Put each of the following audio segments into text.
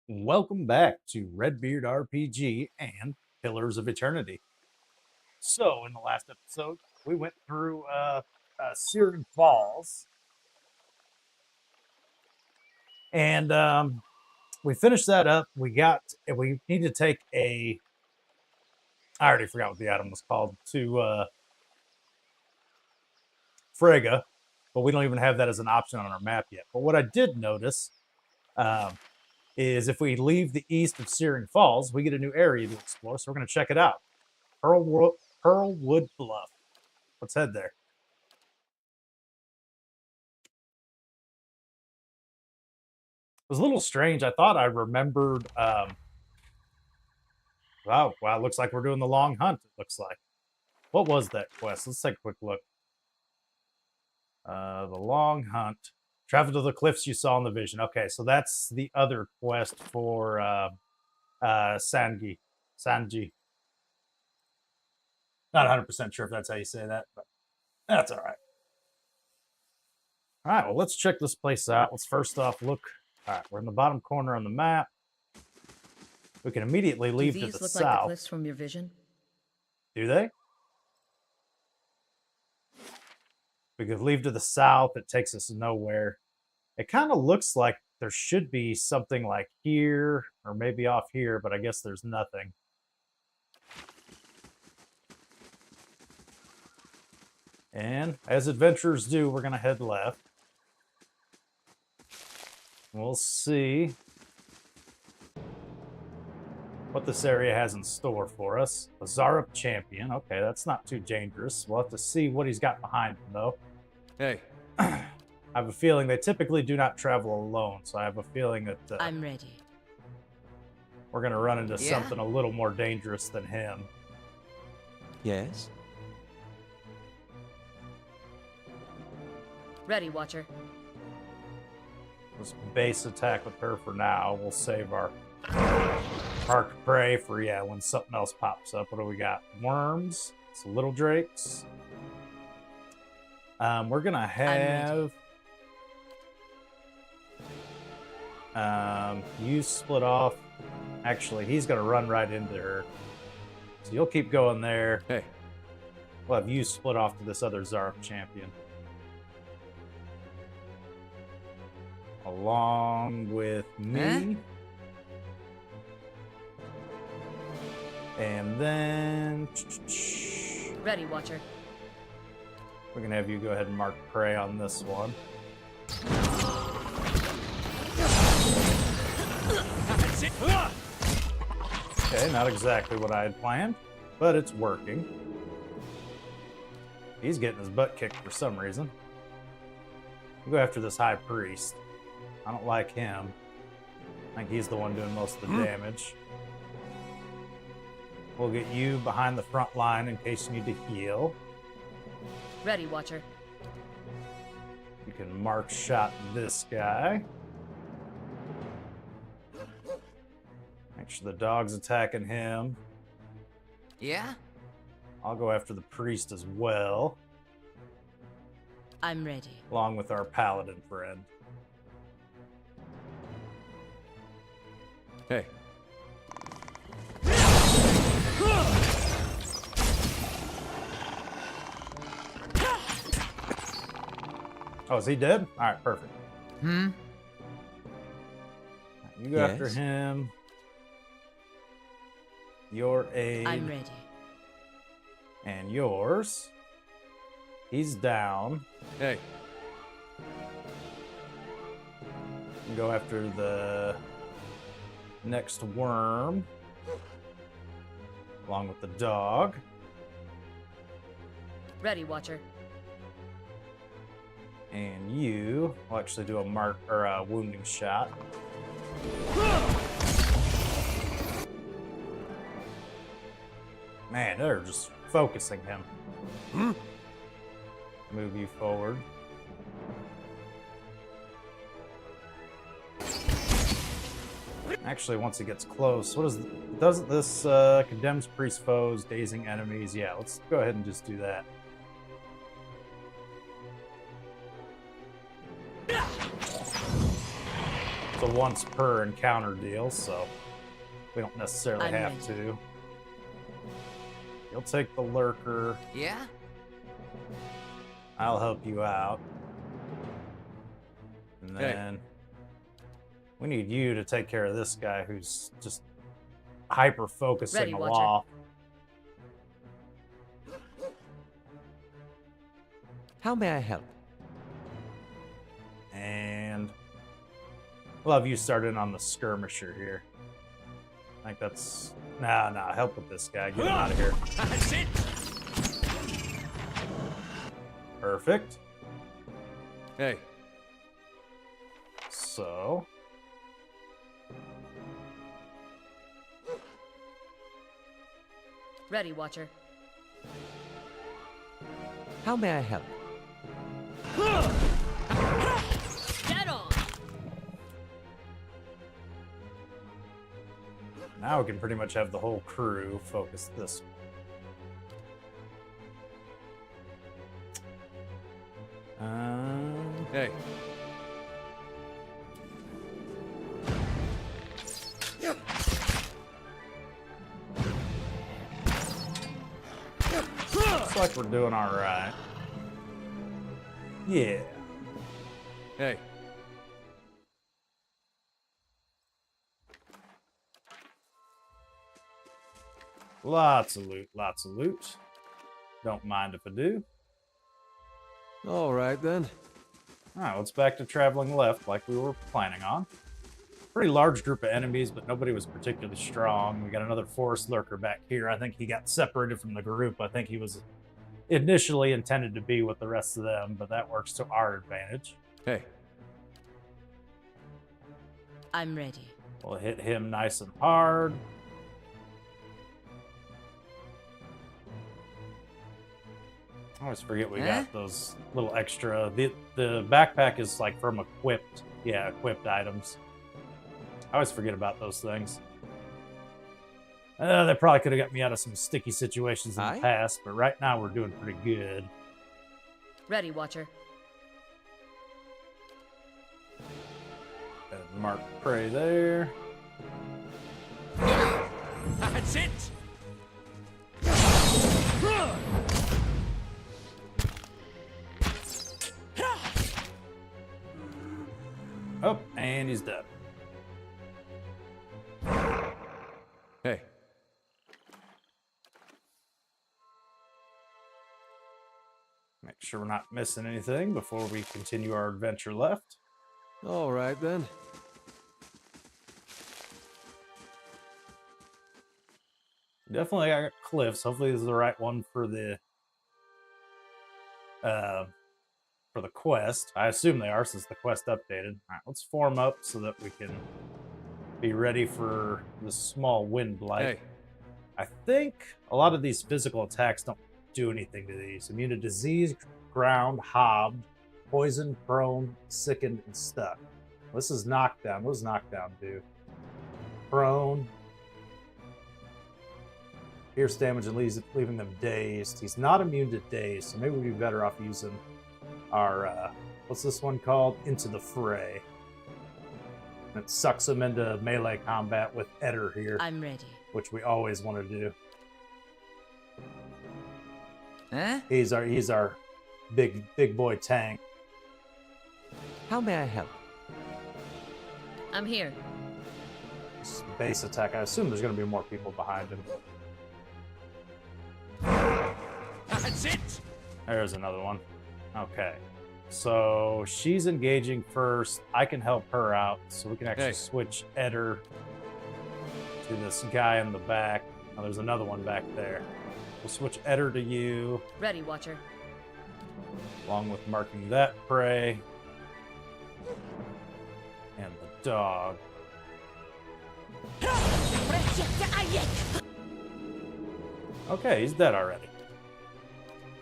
Welcome back to Redbeard RPG and Pillars of Eternity. So, in the last episode, we went through Searing Falls, and we finished that up. We need to take I already forgot what the item was called, to Frega, but we don't even have that as an option on our map yet. But what I did notice is if we leave the east of Searing Falls, we get a new area to explore, so we're going to check it out. Pearlwood Bluff. Let's head there. It was a little strange. I thought I remembered. Wow, it looks like we're doing the long hunt. It looks like. What was that quest? Let's take a quick look. The long hunt. Travel to the cliffs you saw in the vision. Okay, so that's the other quest for Sanji. Not 100% sure if that's how you say that, but that's all right. All right, well, let's check this place out. Let's first off look. All right, we're in the bottom corner on the map. We can immediately leave to the south. Do these look like the cliffs from your vision? Do they? We could leave to the south. It takes us nowhere. It kind of looks like there should be something like here or maybe off here, but I guess there's nothing. And as adventurers do, we're going to head left. We'll see what this area has in store for us. A Zarup champion. Okay, that's not too dangerous. We'll have to see what he's got behind him, though. Hey. I have a feeling they typically do not travel alone, so I have a feeling that I'm ready. We're going to run into something a little more dangerous than him. Yes? Ready, Watcher. Let's base attack with her for now. We'll save our mark of prey for, when something else pops up. What do we got? Worms. Some little drakes. We're going to have... you split off. Actually, he's going to run right into her. So you'll keep going there. Hey. We'll have you split off to this other Zarup champion. Along with me. And then... Ready, Watcher. We're going to have you go ahead and mark prey on this one. Okay, not exactly what I had planned, but it's working. He's getting his butt kicked for some reason. We'll go after this high priest. I don't like him. I think he's the one doing most of the damage. We'll get you behind the front line in case you need to heal. Ready, Watcher. You can mark shot this guy. Make sure the dog's attacking him. Yeah? I'll go after the priest as well. I'm ready. Along with our paladin friend. Hey. Oh, is he dead? All right, perfect. You go after him. Your aid. I'm ready. And yours. He's down. Hey. You go after the next worm. Along with the dog. Ready, Watcher. And you will actually do a mark or a wounding shot. Man, they're just focusing him. Move you forward. Actually, once it gets close, doesn't this condemns priest foes, dazing enemies? Yeah, let's go ahead and just do that. It's a once per encounter deal, so we don't necessarily I'm have ready. to. You'll take the lurker. Yeah? I'll help you out. And Hey. then we need you to take care of this guy who's just hyper focusing Ready, Watcher. aloft. How may I help? And we'll have you start in on the skirmisher here. I think that's... Nah, help with this guy. Get him out of here. That's it. Perfect. Hey. So... Ready, Watcher. How may I help? Dead on! now we can pretty much have the whole crew focus this way. Hey. Looks like we're doing all right. Yeah. Hey. Lots of loot, lots of loot. Don't mind if I do. All right then. All right, let's back to traveling left like we were planning on. Pretty large group of enemies, but nobody was particularly strong. We got another forest lurker back here. I think he got separated from the group. I think he was initially intended to be with the rest of them, but that works to our advantage. Hey. I'm ready. We'll hit him nice and hard. I always forget we got those little extra. The backpack is like from equipped items. I always forget about those things. They probably could have got me out of some sticky situations in the past, but right now we're doing pretty good. Ready, Watcher. And mark prey there. That's it. Oh, and he's dead. Hey. Make sure we're not missing anything before we continue our adventure left. All right then. Definitely got cliffs. Hopefully this is the right one for the quest. I assume they are since the quest updated. All right, let's form up so that we can be ready for the small wind blight. Hey. I think a lot of these physical attacks don't do anything to these. Immune to disease, ground, hobbed, poisoned, prone, sickened, and stuck. This is knockdown. What does knockdown do? Prone. Pierce damage and leaving them dazed. He's not immune to dazed, so maybe we'd be better off using our, what's this one called? Into the Fray. And it sucks him into melee combat with Eder here, I'm ready. which we always want to do. Huh? He's our big boy tank. How may I help? I'm here. This base attack. I assume there's going to be more people behind him. That's it. There's another one. Okay. So she's engaging first. I can help her out, so we can actually switch Eder to this guy in the back. Oh, there's another one back there. We'll switch Eder to you, Ready, Watcher. along with marking that prey. And the dog. Okay, he's dead already.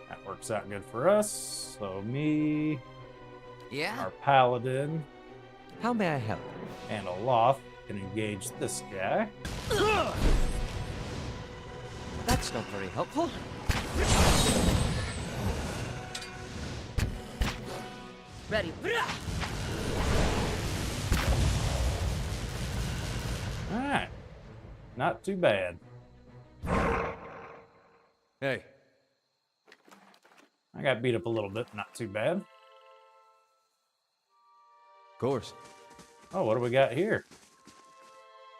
That works out good for us. So me, our paladin, How may I help? and Aloth can engage this guy. That's not very helpful. Ready. Not too bad. Hey. I got beat up a little bit, not too bad. Of course. Oh, what do we got here?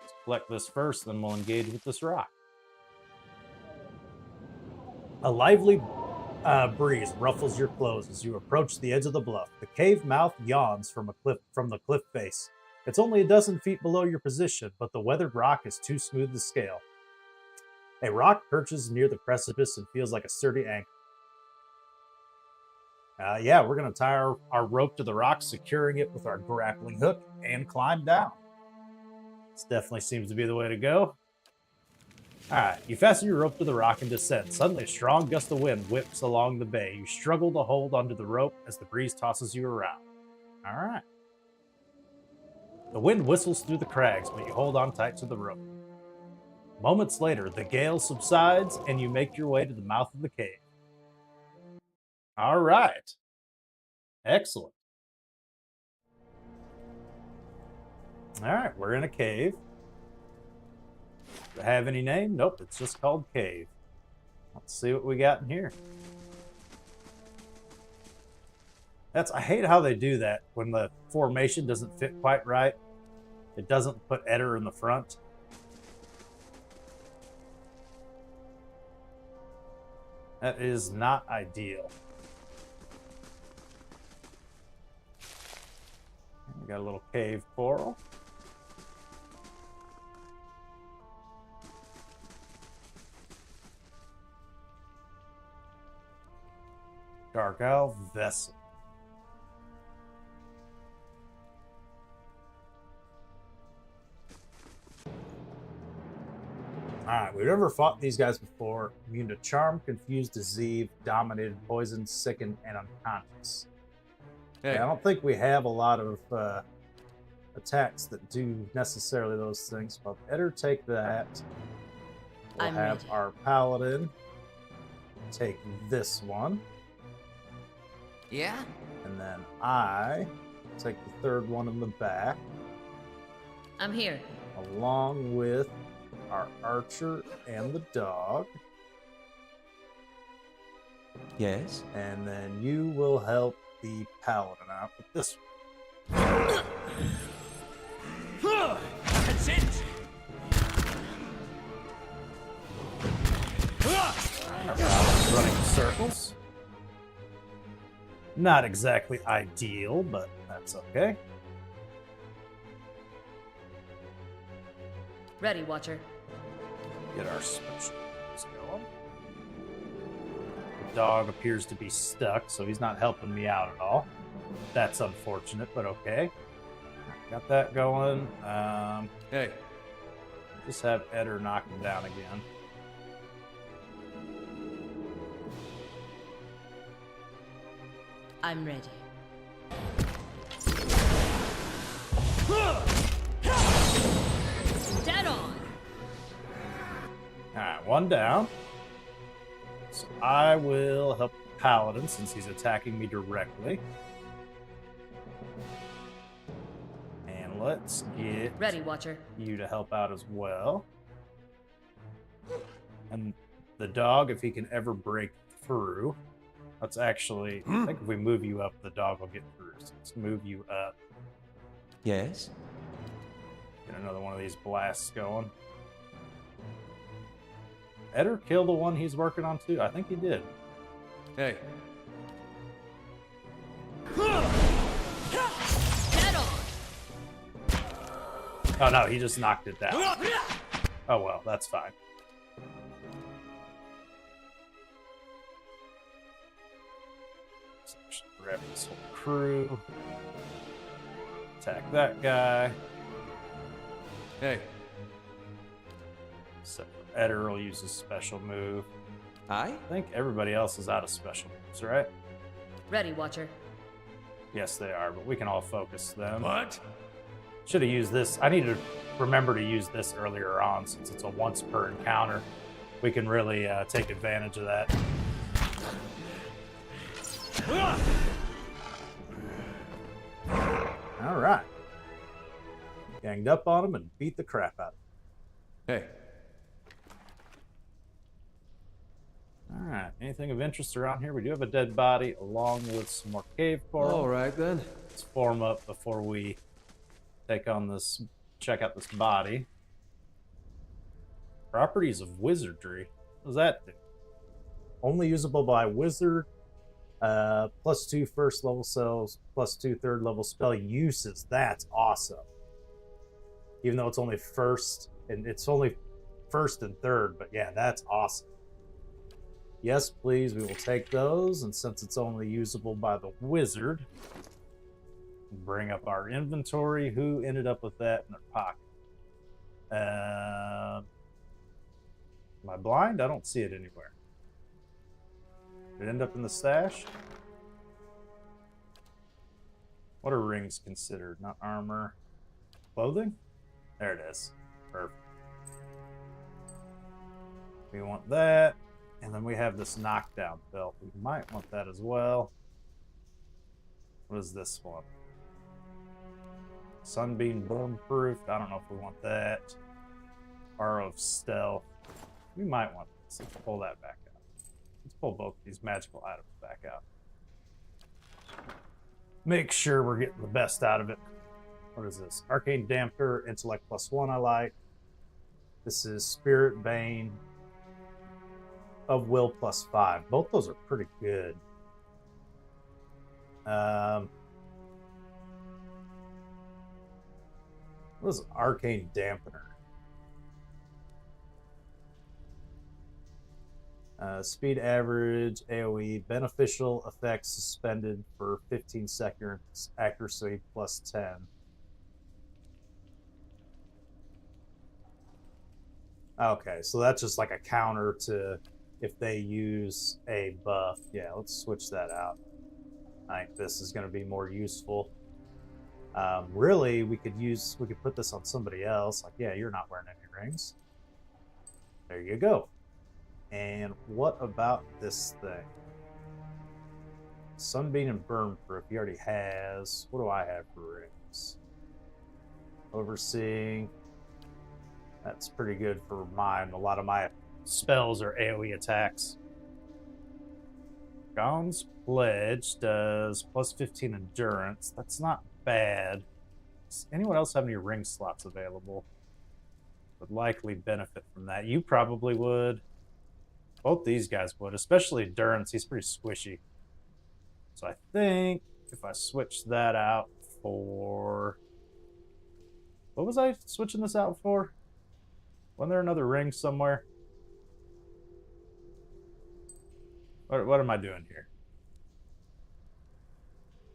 Let's collect this first, then we'll engage with this rock. A lively breeze ruffles your clothes as you approach the edge of the bluff. The cave mouth yawns from the cliff face. It's only a dozen feet below your position, but the weathered rock is too smooth to scale. A rock perches near the precipice and feels like a sturdy anchor. Yeah, we're going to tie our rope to the rock, securing it with our grappling hook, and climb down. This definitely seems to be the way to go. Alright, you fasten your rope to the rock and descend. Suddenly, a strong gust of wind whips along the bay. You struggle to hold onto the rope as the breeze tosses you around. Alright. The wind whistles through the crags, but you hold on tight to the rope. Moments later, the gale subsides, and you make your way to the mouth of the cave. Alright. Excellent. Alright, we're in a cave. Do I have any name? Nope, it's just called Cave. Let's see what we got in here. I hate how they do that when the formation doesn't fit quite right. It doesn't put Eder in the front. That is not ideal. We got a little cave coral. Dark Owl Vessel. Alright, we've never fought these guys before. Immune to charm, confused, deceive, dominated, poisoned, sickened, and unconscious. Hey. I don't think we have a lot of attacks that do necessarily those things, but better take that. We'll have ready. our paladin take this one. Yeah? And then I take the third one in the back, I'm here. along with our archer and the dog. Yes? And then you will help the paladin out with this one. That's it! Our paladin's running in circles. Not exactly ideal, but that's okay. Ready, Watcher. Get our special moves going. The dog appears to be stuck, so he's not helping me out at all. That's unfortunate, but okay. Got that going. Hey. Just have Eder knock him down again. I'm ready. Dead on! Alright, one down. So I will help the paladin since he's attacking me directly. And let's get Ready, Watcher. you to help out as well. And the dog, if he can ever break through. Let's actually, I think if we move you up, the dog will get through. So let's move you up. Yes? Get another one of these blasts going. Eder kill the one he's working on too? I think he did. Hey. Dead on! Oh no, he just knocked it down. Oh well, that's fine. So grab this whole crew. Attack that guy. Hey. So Eder will use his special move. I? I think everybody else is out of special moves, right? Ready, Watcher. Yes, they are, but we can all focus them. What? Should have used this. I need to remember to use this earlier on since it's a once per encounter. We can really take advantage of that. All right. Ganged up on him and beat the crap out of him. Hey. Alright, anything of interest around here? We do have a dead body along with some more cave coral. All right, then. Let's form up before we take on this, check out this body. Properties of wizardry. What does that do? Only usable by wizard. +2 first level spells, +2 third level spell uses. That's awesome. Even though it's only first, and it's only first and third, but yeah, that's awesome. Yes, please, we will take those, and since it's only usable by the wizard, bring up our inventory. Who ended up with that in their pocket? Am I blind? I don't see it anywhere. Did it end up in the stash? What are rings considered? Not armor. Clothing? There it is. Perfect. We want that. And then we have this knockdown belt. We might want that as well. What is this one? Sunbeam burn proof. I don't know if we want that. Arrow of stealth. We might want this. Let's pull that back out. Let's pull both these magical items back out. Make sure we're getting the best out of it. What is this? Arcane Damper, Intellect +1 I like. This is Spirit Bane of Will +5. Both those are pretty good. What is Arcane Dampener? Speed average, AoE, beneficial effects suspended for 15 seconds, accuracy +10. Okay, so that's just like a counter to if they use a buff. Yeah, let's switch that out. I think this is going to be more useful. Really, we could put this on somebody else. Like, yeah, you're not wearing any rings. There you go. And what about this thing? Sunbeam and burn proof. He already has. What do I have for rings? Overseeing. That's pretty good for mine. A lot of my spells are AoE attacks. Gaun's Pledge does +15 endurance. That's not bad. Does anyone else have any ring slots available? Would likely benefit from that. You probably would. Both these guys would, especially Derrin. He's pretty squishy. So I think if I switch that out for... What was I switching this out for? Wasn't there another ring somewhere? What am I doing here?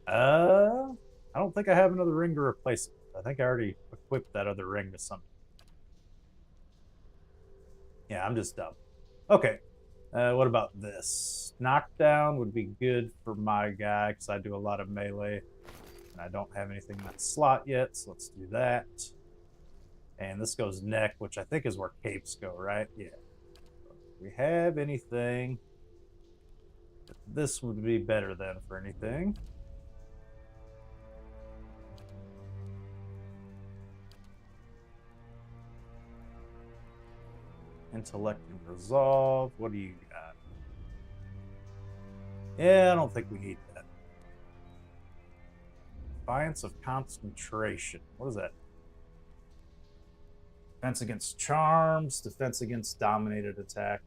I don't think I have another ring to replace it. I think I already equipped that other ring to something. Yeah, I'm just dumb. Okay. What about this? Knockdown would be good for my guy because I do a lot of melee. And I don't have anything in that slot yet, so let's do that. And this goes neck, which I think is where capes go, right? Yeah. Do we have anything? This would be better than for anything. Intellect and resolve. What do you got? Yeah, I don't think we need that. Defiance of concentration. What is that? Defense against charms. Defense against dominated attack.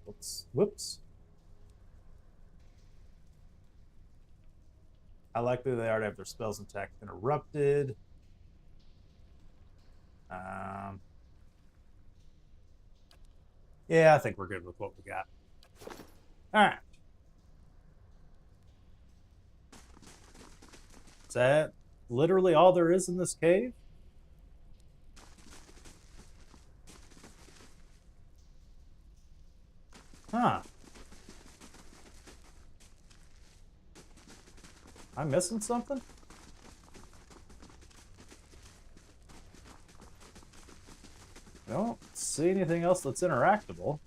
Whoops. How likely they are to have their spells and attack interrupted. Yeah, I think we're good with what we got. All right. Is that literally all there is in this cave? Huh. Am I missing something? I don't see anything else that's interactable.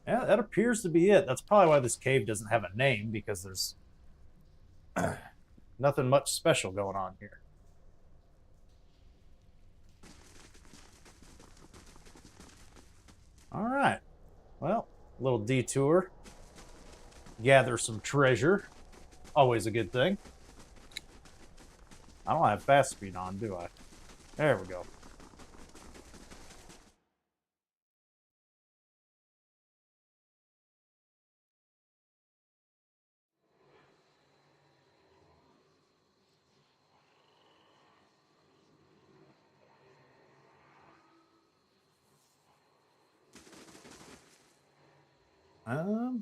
Yeah, that appears to be it. That's probably why this cave doesn't have a name, because there's nothing much special going on here. All right. Well, a little detour. Gather some treasure. Always a good thing. I don't have fast speed on, do I? There we go.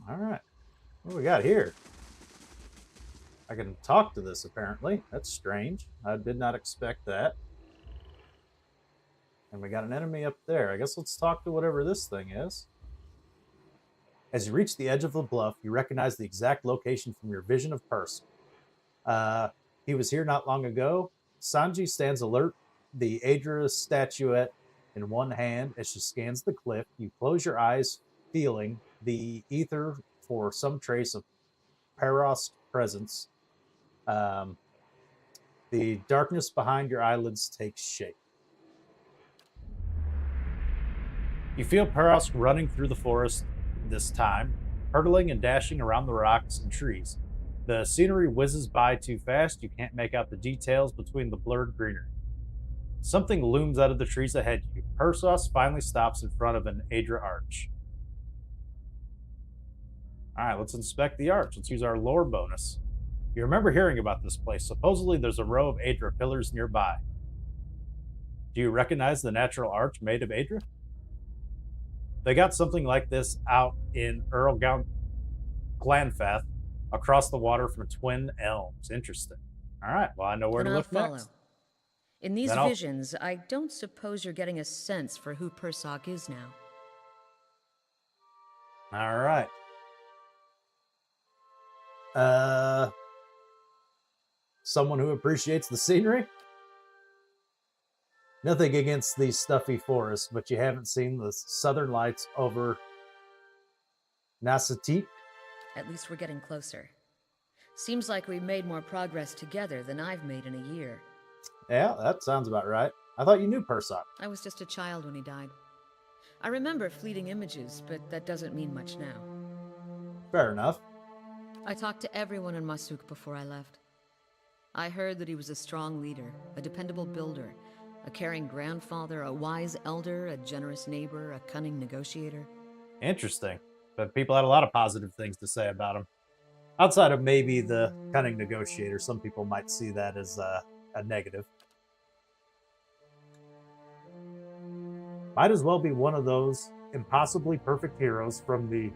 All right. What do we got here? I can talk to this, apparently. That's strange. I did not expect that. And we got an enemy up there. I guess let's talk to whatever this thing is. As you reach the edge of the bluff, you recognize the exact location from your vision of Purse. He was here not long ago. Sanji stands alert, the Adra statuette in one hand as she scans the cliff. You close your eyes, feeling the ether for some trace of Peros presence. The darkness behind your eyelids takes shape. You feel Peros running through the forest this time, hurtling and dashing around the rocks and trees. The scenery whizzes by too fast, you can't make out the details between the blurred greenery. Something looms out of the trees ahead of you. Persos finally stops in front of an Adra arch. Alright, let's inspect the arch. Let's use our lore bonus. You remember hearing about this place. Supposedly there's a row of Adra pillars nearby. Do you recognize the natural arch made of Adra? They got something like this out in Earl Glanfath, across the water from Twin Elms. Interesting. All right, well, I know where to look next. In these visions, I don't suppose you're getting a sense for who Persoc is now. All right. Someone who appreciates the scenery? Nothing against these stuffy forests, but you haven't seen the southern lights over Nasatik? At least we're getting closer. Seems like we made more progress together than I've made in a year. Yeah, that sounds about right. I thought you knew Persoc. I was just a child when he died. I remember fleeting images, but that doesn't mean much now. Fair enough. I talked to everyone in Masuk before I left. I heard that he was a strong leader, a dependable builder, a caring grandfather, a wise elder, a generous neighbor, a cunning negotiator. Interesting. But people had a lot of positive things to say about him. Outside of maybe the cunning negotiator, some people might see that as a negative. Might as well be one of those impossibly perfect heroes from the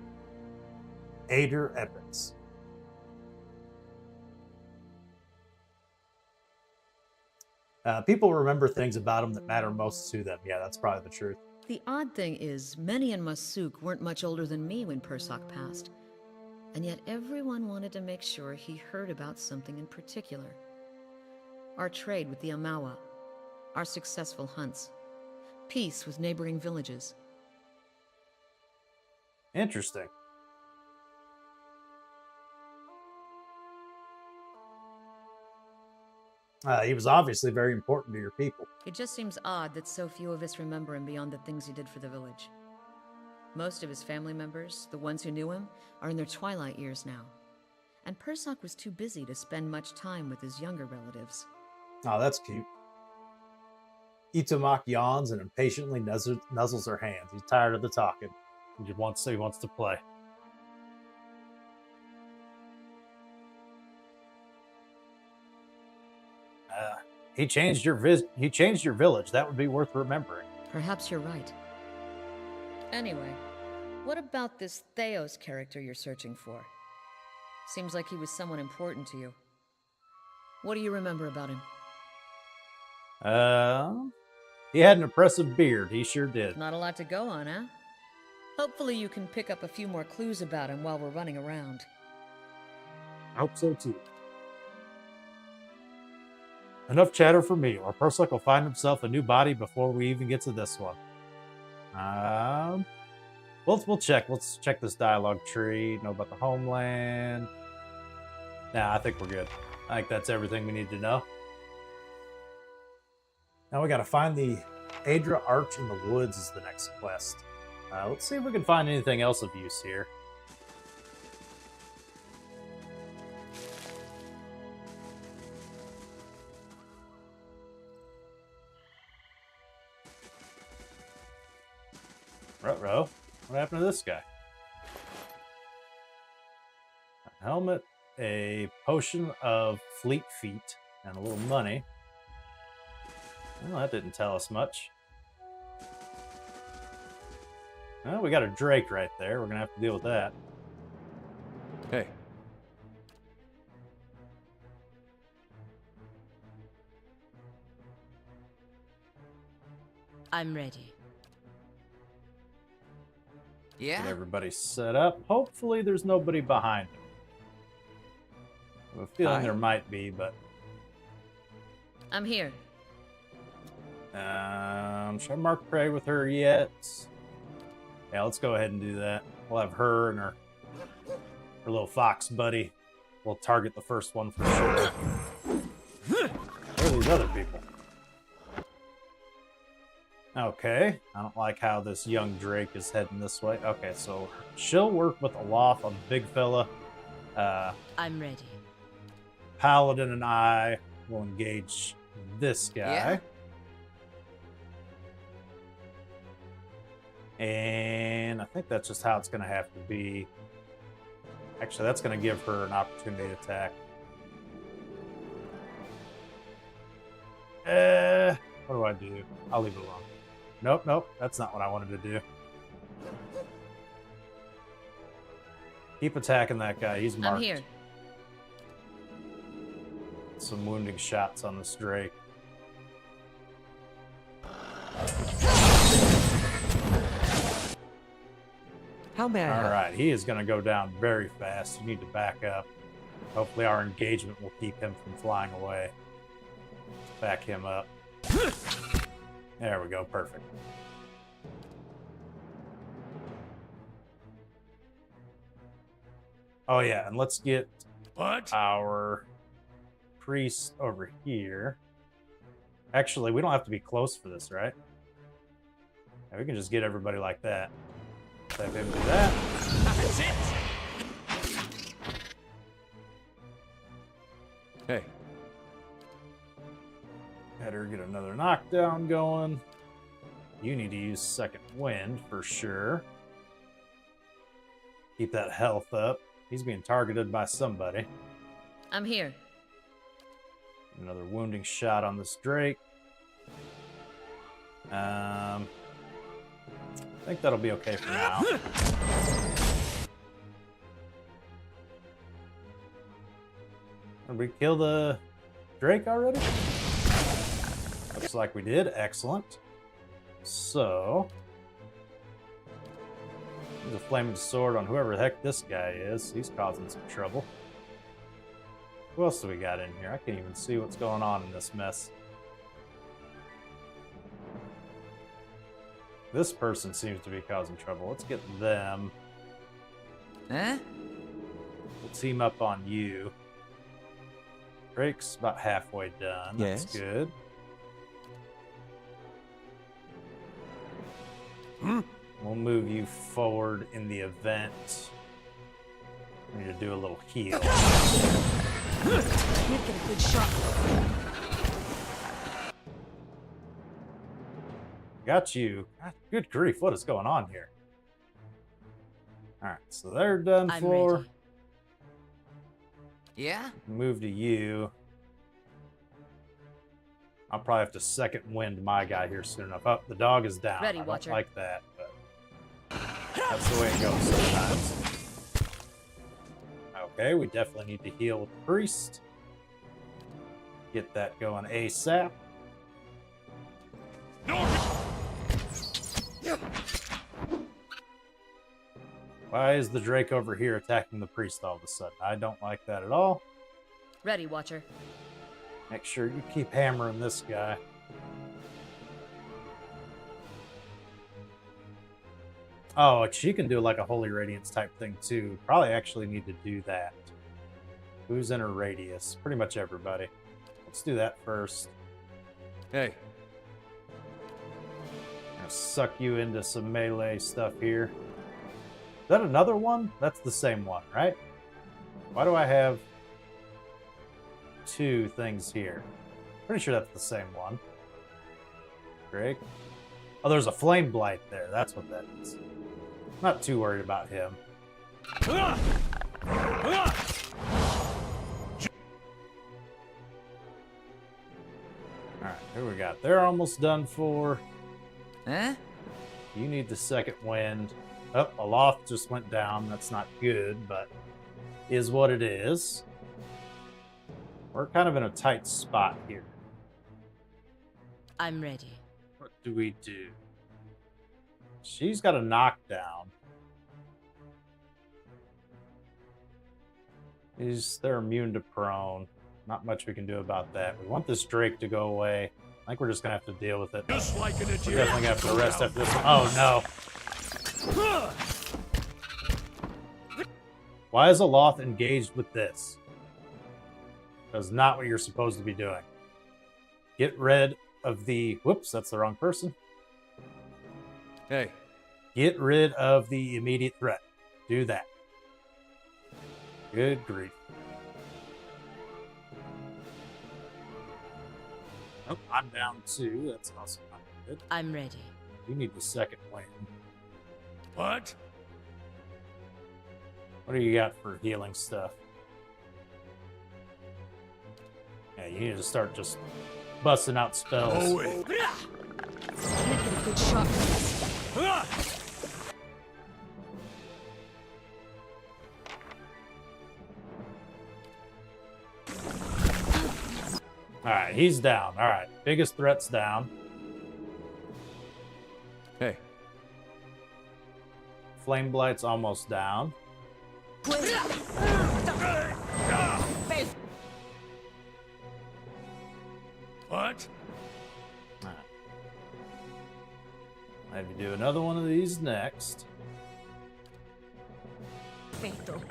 Ader epics. People remember things about him that matter most to them. Yeah, that's probably the truth. The odd thing is, many in Masuk weren't much older than me when Persoc passed. And yet everyone wanted to make sure he heard about something in particular. Our trade with the Amawa, our successful hunts, peace with neighboring villages. Interesting. He was obviously very important to your people. It just seems odd that so few of us remember him beyond the things he did for the village. Most of his family members, the ones who knew him, are in their twilight years now. And Persoc was too busy to spend much time with his younger relatives. Oh, that's cute. Itumak yawns and impatiently nuzzles her hands. He's tired of the talking. He wants to play. He changed your village. That would be worth remembering. Perhaps you're right. Anyway, what about this Theos character you're searching for? Seems like he was someone important to you. What do you remember about him? He had an impressive beard. He sure did. Not a lot to go on, huh? Hopefully you can pick up a few more clues about him while we're running around. I hope so too. Enough chatter for me, or Persoc will find himself a new body before we even get to this one. We'll check. Let's check this dialogue tree. Know about the homeland. Nah, I think we're good. I think that's everything we need to know. Now we gotta find the Adra Arch in the Woods is the next quest. Let's see if we can find anything else of use here. Ruh-roh. What happened to this guy? A helmet, a potion of fleet feet, and a little money. Well, that didn't tell us much. Well, we got a Drake right there. We're going to have to deal with that. Hey. I'm ready. Get everybody set up. Hopefully there's nobody behind him. I have a feeling there might be, but... I'm here. Should I mark prey with her yet? Yeah, let's go ahead and do that. We'll have her and her little fox buddy. We'll target the first one for sure. Where are these other people? Okay, I don't like how this young Drake is heading this way. Okay, so she'll work with Aloth on the big fella. I'm ready. Paladin and I will engage this guy. Yeah. And I think that's just how it's going to have to be. Actually, that's going to give her an opportunity to attack. What do I do? I'll leave it alone. Nope, that's not what I wanted to do. Keep attacking that guy. He's marked. I'm here. Some wounding shots on this Drake. How may I help? Alright, he is going to go down very fast. You need to back up. Hopefully our engagement will keep him from flying away. Back him up. There we go, perfect. Oh yeah, and let's get our priest over here. Actually, we don't have to be close for this, right? Yeah, we can just get everybody like that. Have him do that. That's it. Hey. Had her get another knockdown going. You need to use second wind for sure. Keep that health up. He's being targeted by somebody. I'm here. Another wounding shot on this Drake. I think that'll be okay for now. Did we kill the Drake already? Looks like we did. Excellent. So, there's a flaming sword on whoever the heck this guy is. He's causing some trouble. Who else do we got in here? I can't even see what's going on in this mess. This person seems to be causing trouble. Let's get them. Huh? We'll team up on you. Drake's about halfway done. That's Yes. good. We'll move you forward in the event. We need to do a little heal. Can't get a good shot. Got you. God, good grief, what is going on here? Alright, so they're done I'm for. ready. Yeah? Move to you. I'll probably have to second wind my guy here soon enough. Oh, the dog is down. Ready, I don't Watcher. like that, but that's the way it goes sometimes. Okay, we definitely need to heal with the priest. Get that going ASAP. Why is the Drake over here attacking the priest all of a sudden? I don't like that at all. Ready, Watcher. Make sure you keep hammering this guy. Oh, she can do like a Holy Radiance type thing too. Probably actually need to do that. Who's in her radius? Pretty much everybody. Let's do that first. Hey. I'm gonna suck you into some melee stuff here. Is that another one? That's the same one, right? Why do I have two things here? Pretty sure that's the same one. Greg? Oh, there's a flame blight there. That's what that is. Not too worried about him. Alright, who we got? They're almost done for. Huh? You need the second wind. Oh, a loft just went down. That's not good, but is what it is. We're kind of in a tight spot here. I'm ready. What do we do? She's got a knockdown. They're immune to prone. Not much we can do about that. We want this Drake to go away. I think we're just gonna have to deal with it. Just like an We're definitely gonna have to rest after this one. Oh no. Why is Aloth engaged with this? That's not what you're supposed to be doing. Get rid of the... Whoops, that's the wrong person. Hey. Get rid of the immediate threat. Do that. Good grief. Oh, I'm down too. That's also not good. I'm ready. You need the second win. What? What do you got for healing stuff? Yeah, you need to start just busting out spells. Oh, wait. Can't get a good shot for this. Alright, he's down. Alright, biggest threat's down. Hey. Flame Blight's almost down. What? Alright. I have to do another one of these next. Fatal.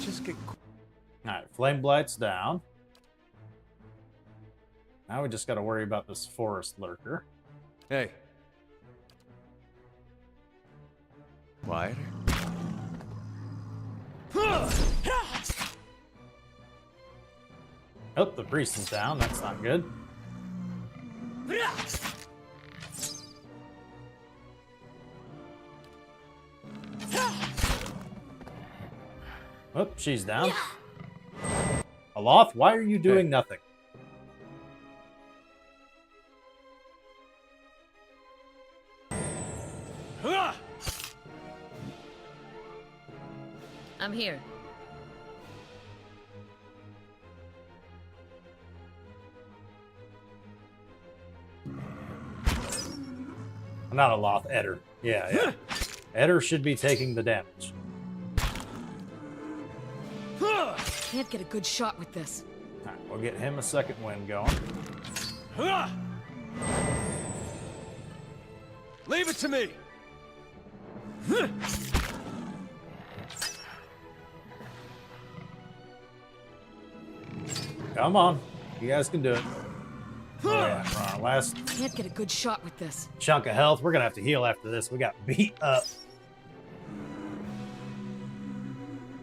Just get... Alright, Flame Blight's down. Now we just gotta worry about this Forest Lurker. Hey. Quieter? Oh, the priest is down. That's not good. Oh, she's down. Aloth, why are you doing nothing? I'm here. Not Aloth, Eder. Yeah. Eder should be taking the damage. Can't get a good shot with this. Alright, we'll get him a second win going. Leave it to me! Come on. You guys can do it. Oh, yeah, for our last Can't get a good shot with this. chunk of health. We're going to have to heal after this. We got beat up.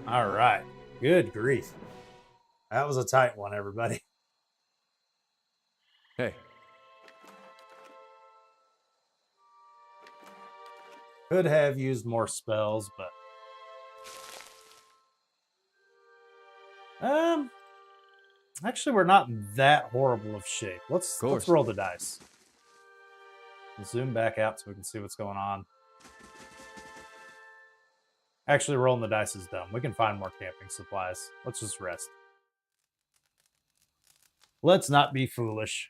All right. Good grief. That was a tight one, everybody. Hey. Could have used more spells, but... Actually, we're not in that horrible of shape. Let's roll the dice. Zoom back out so we can see what's going on. Actually, rolling the dice is dumb. We can find more camping supplies. Let's just rest. Let's not be foolish.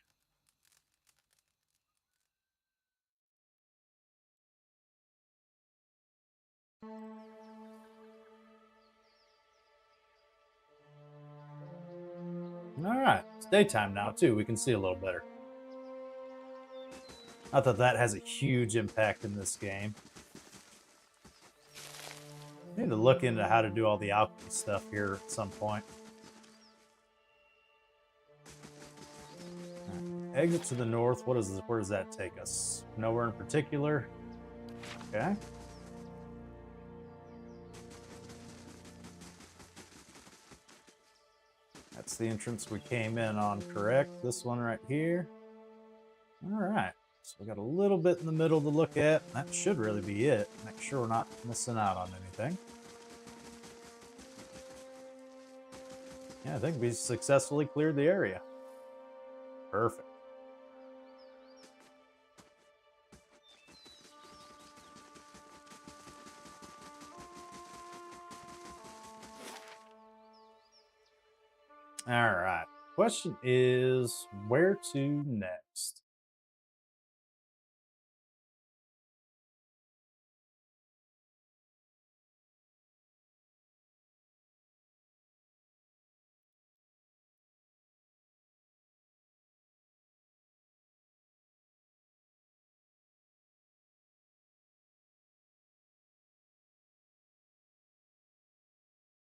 All right, it's daytime now too. We can see a little better. Not that that has a huge impact in this game. I need to look into how to do all the alchemy stuff here at some point. Exit to the north. What is this? Where does that take us? Nowhere in particular. Okay. That's the entrance we came in on, correct? This one right here. All right. So we got a little bit in the middle to look at. That should really be it. Make sure we're not missing out on anything. Yeah, I think we successfully cleared the area. Perfect. All right. Question is, where to next?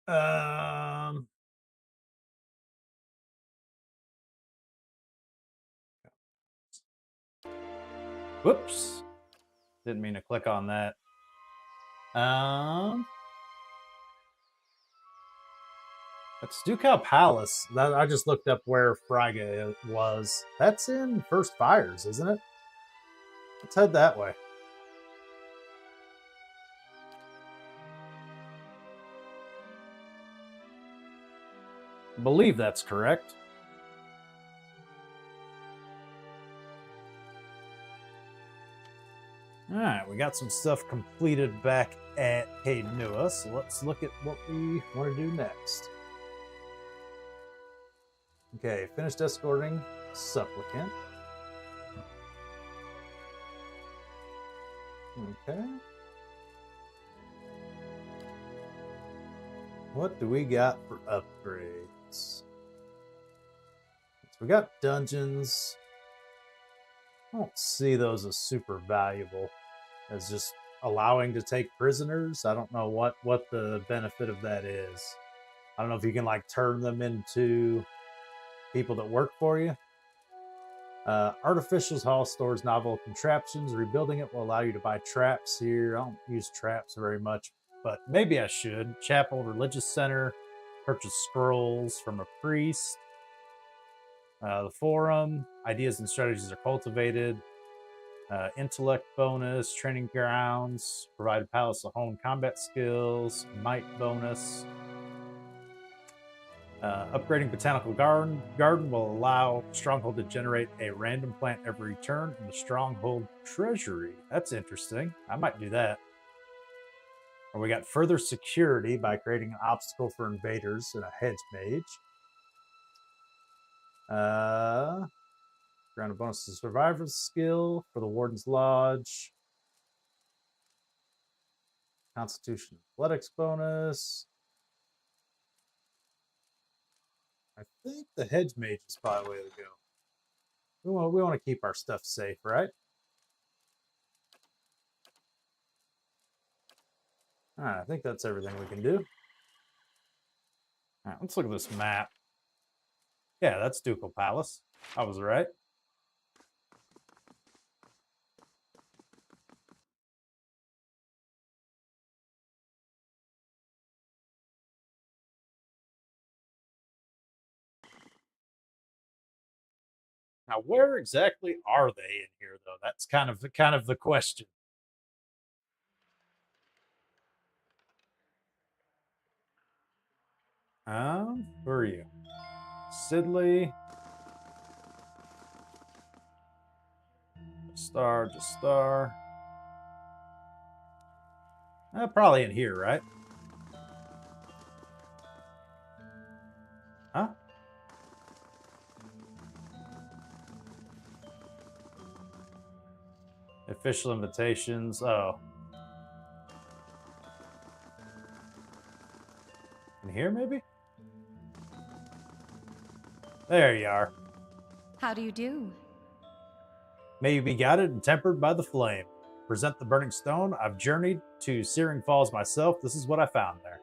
Um, Whoops. Didn't mean to click on that. That's Ducal Palace. That, I just looked up where Fragga was. That's in First Fires, isn't it? Let's head that way. I believe that's correct. Alright, we got some stuff completed back at Caden Nua, so let's look at what we want to do next. Okay, finished escorting Supplicant. Okay. What do we got for upgrades? So we got dungeons. I don't see those as super valuable as just allowing to take prisoners. I don't know what the benefit of that is. I don't know if you can like turn them into people that work for you. Artificial's Hall stores novel contraptions. Rebuilding it will allow you to buy traps here. I don't use traps very much, but maybe I should. Chapel, Religious Center, purchase scrolls from a priest. The forum, ideas and strategies are cultivated. Intellect bonus, training grounds, provide a palace of home combat skills, might bonus. Upgrading Botanical Garden will allow Stronghold to generate a random plant every turn in the Stronghold Treasury. That's interesting. I might do that. Or we got further security by creating an obstacle for invaders and a hedge mage. Grant a bonus to survivor's skill for the Warden's Lodge. Constitution Athletics bonus. I think the hedge mage is probably the way to go. We want to keep our stuff safe, right? All right, I think that's everything we can do. All right, let's look at this map. Yeah, that's Ducal Palace. I was right. Now, where exactly are they in here, though? That's kind of the question. Who are you? Sidley. Just star. Probably in here, right? Huh? Official invitations. Oh. In here, maybe? There you are. How do you do? May you be guided and tempered by the flame. Present the burning stone. I've journeyed to Searing Falls myself. This is what I found there.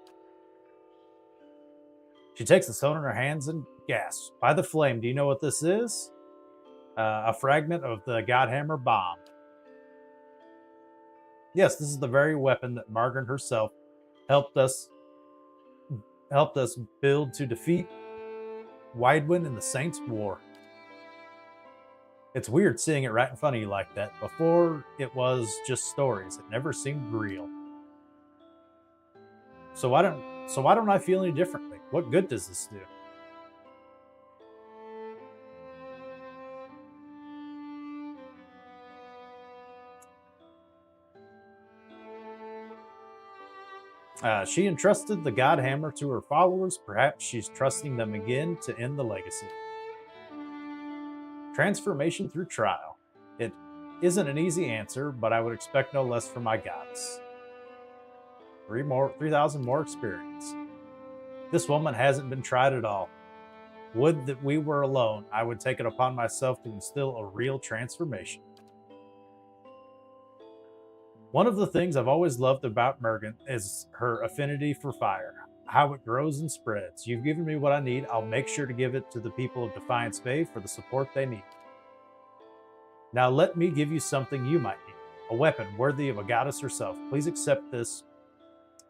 She takes the stone in her hands and gasps. By the flame, do you know what this is? A fragment of the Godhammer bomb. Yes, this is the very weapon that Margaret herself helped us build to defeat Widewind in the Saints' War. It's weird seeing it right in front of you like that. Before, it was just stories. It never seemed real. So why don't I feel any differently? What good does this do? She entrusted the Godhammer to her followers. Perhaps she's trusting them again to end the legacy. Transformation through trial. It isn't an easy answer, but I would expect no less from my goddess. 3,000 more experience. This woman hasn't been tried at all. Would that we were alone. I would take it upon myself to instill a real transformation. One of the things I've always loved about Mergen is her affinity for fire, how it grows and spreads. You've given me what I need. I'll make sure to give it to the people of Defiance Bay for the support they need. Now let me give you something you might need, a weapon worthy of a goddess herself. Please accept this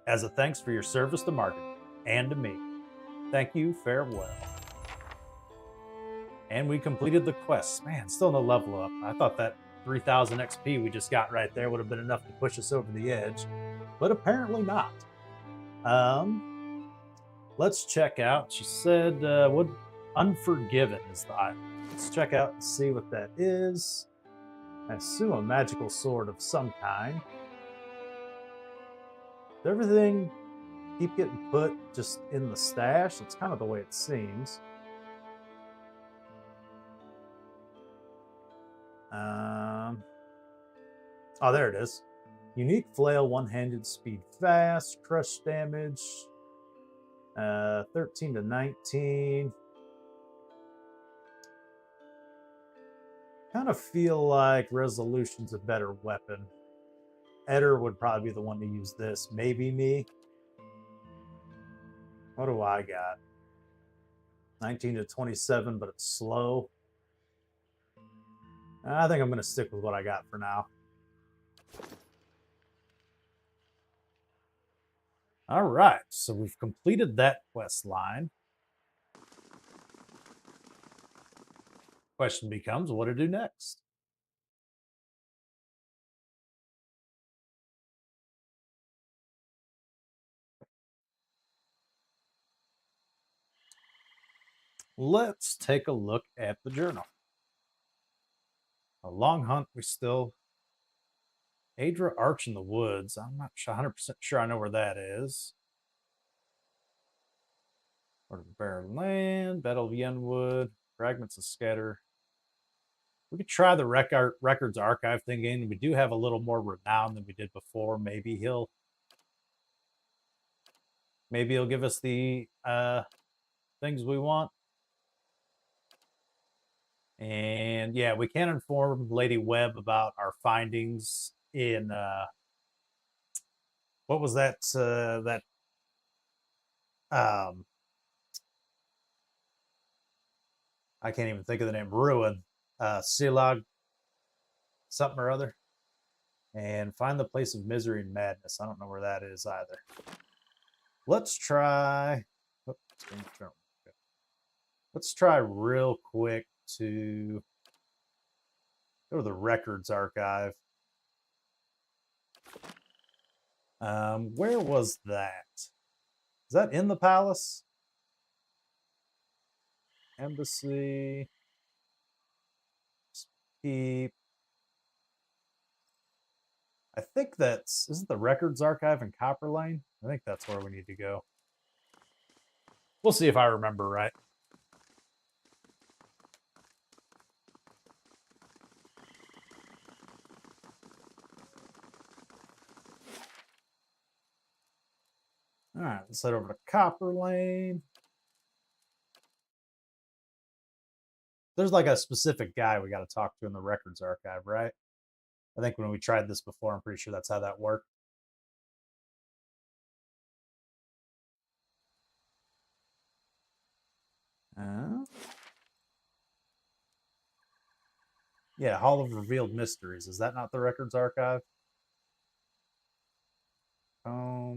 as a thanks for your service to Margaret and to me. Thank you, farewell. And we completed the quest. Man, still no level up. I thought that 3,000 XP we just got right there would have been enough to push us over the edge, but apparently not. Let's check out. She said, what Unforgiven is the item. Let's check out and see what that is. I assume a magical sword of some kind. Does everything keep getting put just in the stash? That's kind of the way it seems. Oh, there it is. Unique flail, one-handed, speed fast, crush damage, 13 to 19. Kind of feel like Resolution's a better weapon. Eder would probably be the one to use this. Maybe me. What do I got? 19 to 27, but it's slow. I think I'm going to stick with what I got for now. All right, so we've completed that quest line. Question becomes, what to do next? Let's take a look at the journal. A long hunt, we still... Adra Arch in the Woods. I'm not 100% sure I know where that is. Or the Barren Land, Battle of Yenwood, Fragments of Scattered. We could try the Records Archive thing again. We do have a little more renown than we did before. Maybe he'll give us the things we want. And yeah, we can inform Lady Webb about our findings in what was that I can't even think of the name. Ruin. Silog something or other. And find the place of misery and madness. I don't know where that is either. Let's try... Let's try real quick to go to the Records Archive. Where was that? Is that in the palace? Embassy. Keep. I think isn't the Records Archive in Copper Lane? I think that's where we need to go. We'll see if I remember right. All right, let's head over to Copper Lane. There's like a specific guy we got to talk to in the Records Archive, right? I think when we tried this before, I'm pretty sure that's how that worked. Yeah, Hall of Revealed Mysteries. Is that not the Records Archive? I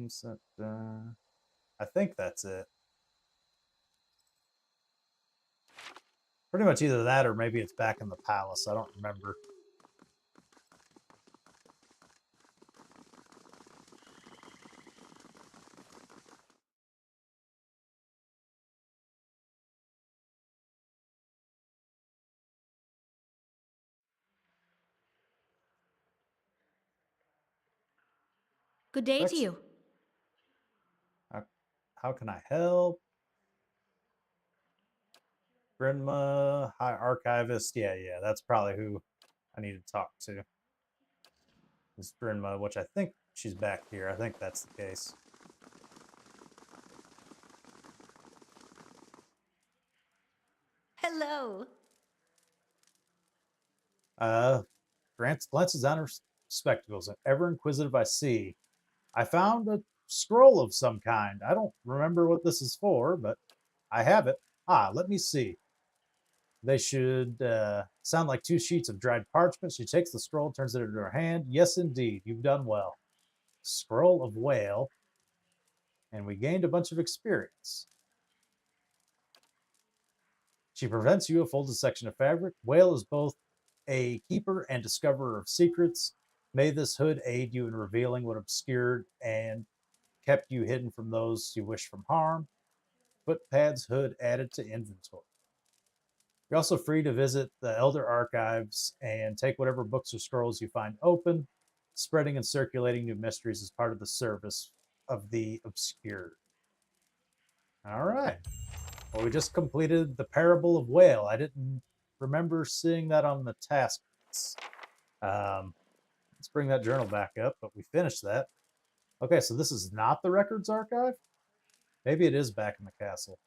think that's it. Pretty much either that or maybe it's back in the palace. I don't remember. Good day to That's- you. How can I help? Grinma, High Archivist. Yeah, that's probably who I need to talk to. Is Grinma, which I think she's back here. I think that's the case. Hello. Grant glances down her spectacles, and ever inquisitive I see. I found a scroll of some kind. I don't remember what this is for, but I have it. Let me see. They should sound like 2 sheets of dried parchment. She takes the scroll, turns it into her hand. Yes, indeed, you've done well. Scroll of Wael, and we gained a bunch of experience. She prevents you, a folded section of fabric. Wael is both a keeper and discoverer of secrets. May this hood aid you in revealing what obscured and kept you hidden from those you wish from harm. Footpad's hood added to inventory. You're also free to visit the Elder Archives and take whatever books or scrolls you find open. Spreading and circulating new mysteries is part of the service of the obscured. All right. Well, we just completed the Parable of Wael. I didn't remember seeing that on the task list. Let's bring that journal back up, but we finished that. Okay, so this is not the Records Archive? Maybe it is back in the castle.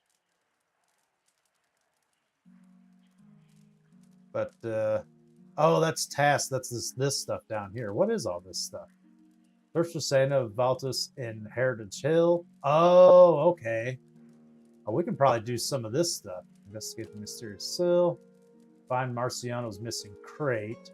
But, oh, that's task. That's this stuff down here. What is all this stuff? First Rosena of Valtus in Heritage Hill. Oh, okay. Oh, we can probably do some of this stuff. Investigate the mysterious sill. Find Marciano's missing crate.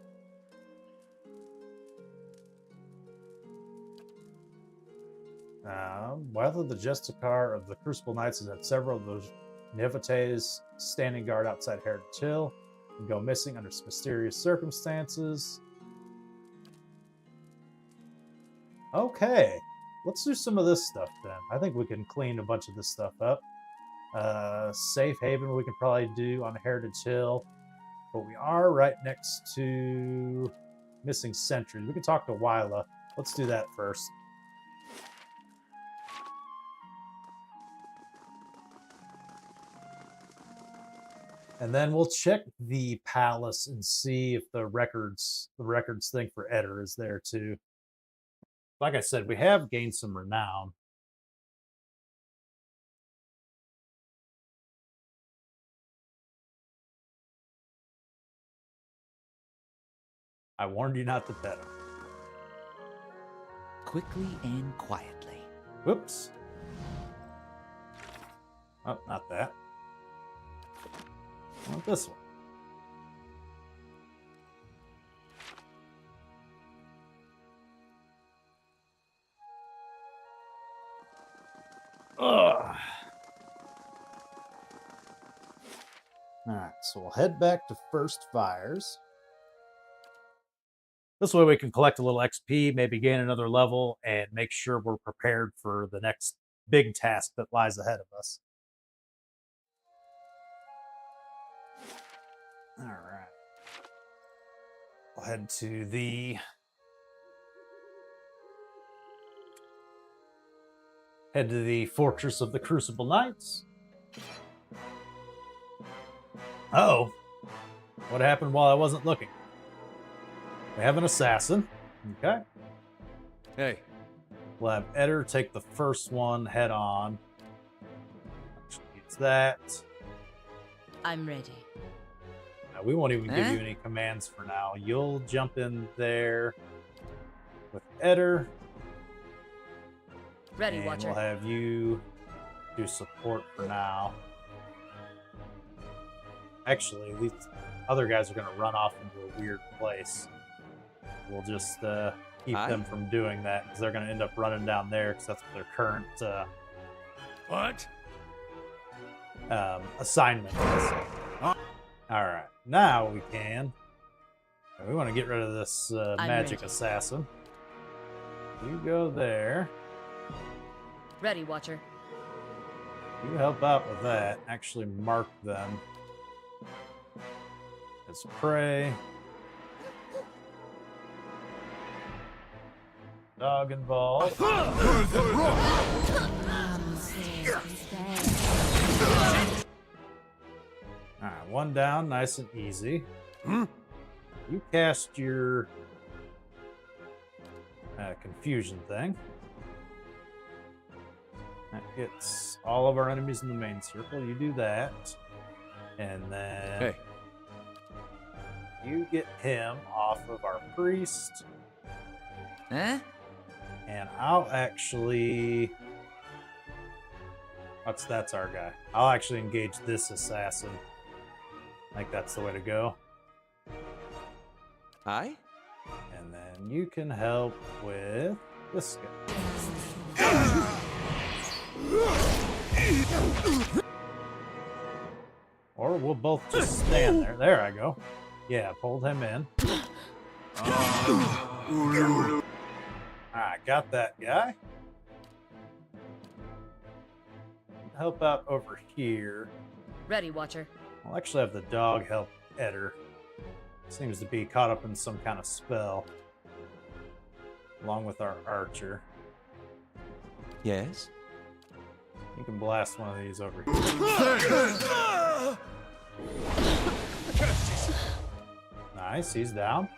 While the Justicar of the Crucible Knights has had several of those Nevotes standing guard outside Heritage Hill and go missing under mysterious circumstances. Okay, let's do some of this stuff then. I think we can clean a bunch of this stuff up. Safe haven we can probably do on Heritage Hill, but we are right next to missing sentries. We can talk to Wyla. Let's do that first. And then we'll check the palace and see if the records thing for Eder is there too. Like I said, we have gained some renown. I warned you not to pet him. Quickly and quietly. Whoops. Oh, not that. I want this one. Ugh. Alright, so we'll head back to First Fires. This way we can collect a little XP, maybe gain another level, and make sure we're prepared for the next big task that lies ahead of us. Alright. We'll head to the Fortress of the Crucible Knights. Uh-oh. What happened while I wasn't looking? We have an assassin. Okay. Hey. We'll have Eder take the first one head on. It's that. I'm ready. Now, we won't even give you any commands for now. You'll jump in there with Eder. Ready, and Watcher. we'll have you do support for now. Actually, these other guys are going to run off into a weird place. We'll just keep them from doing that because they're going to end up running down there because that's what their current What? assignment is. All right, now we can. We want to get rid of this magic assassin. You go there. Ready, Watcher. You help out with that. Actually mark them as prey. Dog involved. Alright, one down, nice and easy. You cast your confusion thing. That gets all of our enemies in the main circle. You do that. And then you get him off of our priest. Huh? And I'll actually... That's our guy. I'll actually engage this assassin. I think that's the way to go. Aye? And then you can help with this guy. Or we'll both just stand there. There I go. Yeah, pulled him in. Alright, got that guy. Help out over here. Ready, Watcher. I'll actually have the dog help Eder. Seems to be caught up in some kind of spell. Along with our archer. Yes? You can blast one of these over here. Nice, he's down.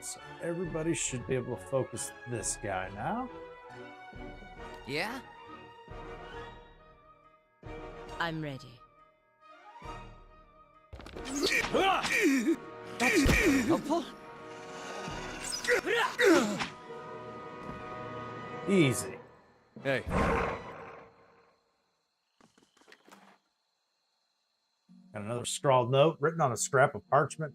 So everybody should be able to focus this guy now. Yeah? I'm ready. Helpful? Easy. Hey. Got another scrawled note written on a scrap of parchment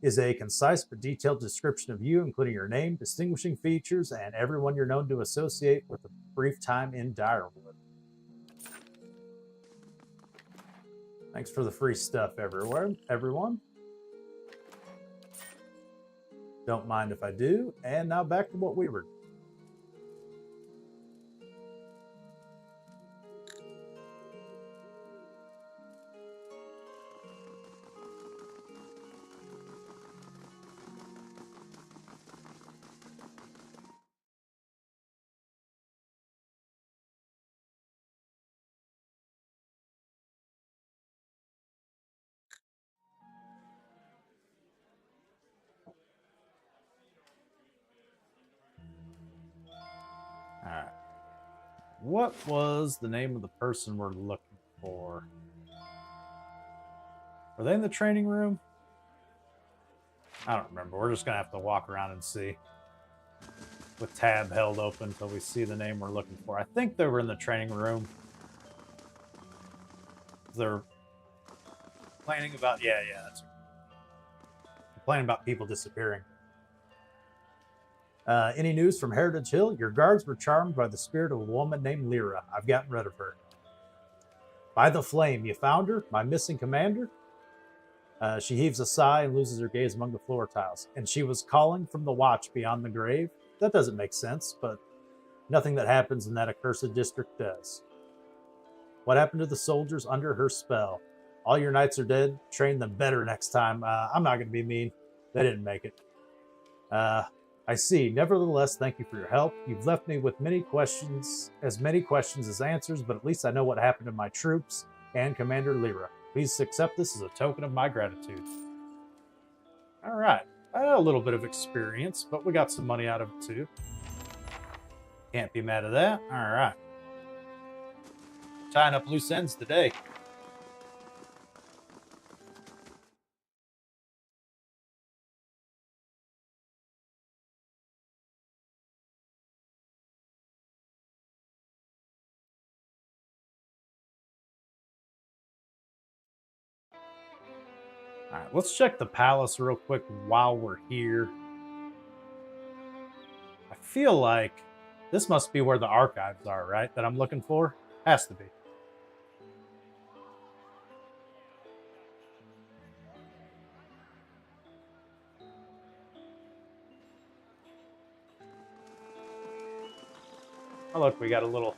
is a concise but detailed description of you, including your name, distinguishing features, and everyone you're known to associate with a brief time in Direwood. Thanks for the free stuff everyone. Don't mind if I do. And now back to what we were doing. Alright. What was the name of the person we're looking for? Were they in the training room? I don't remember. We're just going to have to walk around and see. With tab held open until we see the name we're looking for. I think they were in the training room. They're complaining about... Yeah, that's complaining about people disappearing. Any news from Heritage Hill? Your guards were charmed by the spirit of a woman named Lyra. I've gotten rid of her. By the flame, you found her? My missing commander? She heaves a sigh and loses her gaze among the floor tiles. And she was calling from the watch beyond the grave? That doesn't make sense, but nothing that happens in that accursed district does. What happened to the soldiers under her spell? All your knights are dead. Train them better next time. I'm not going to be mean. They didn't make it. I see. Nevertheless, thank you for your help. You've left me with many questions as answers, but at least I know what happened to my troops and Commander Lyra. Please accept this as a token of my gratitude. All right. A little bit of experience, but we got some money out of it too. Can't be mad at that. All right. Tying up loose ends today. All right, let's check the palace real quick while we're here. I feel like this must be where the archives are, right? That I'm looking for? Has to be. Oh, look, we got a little.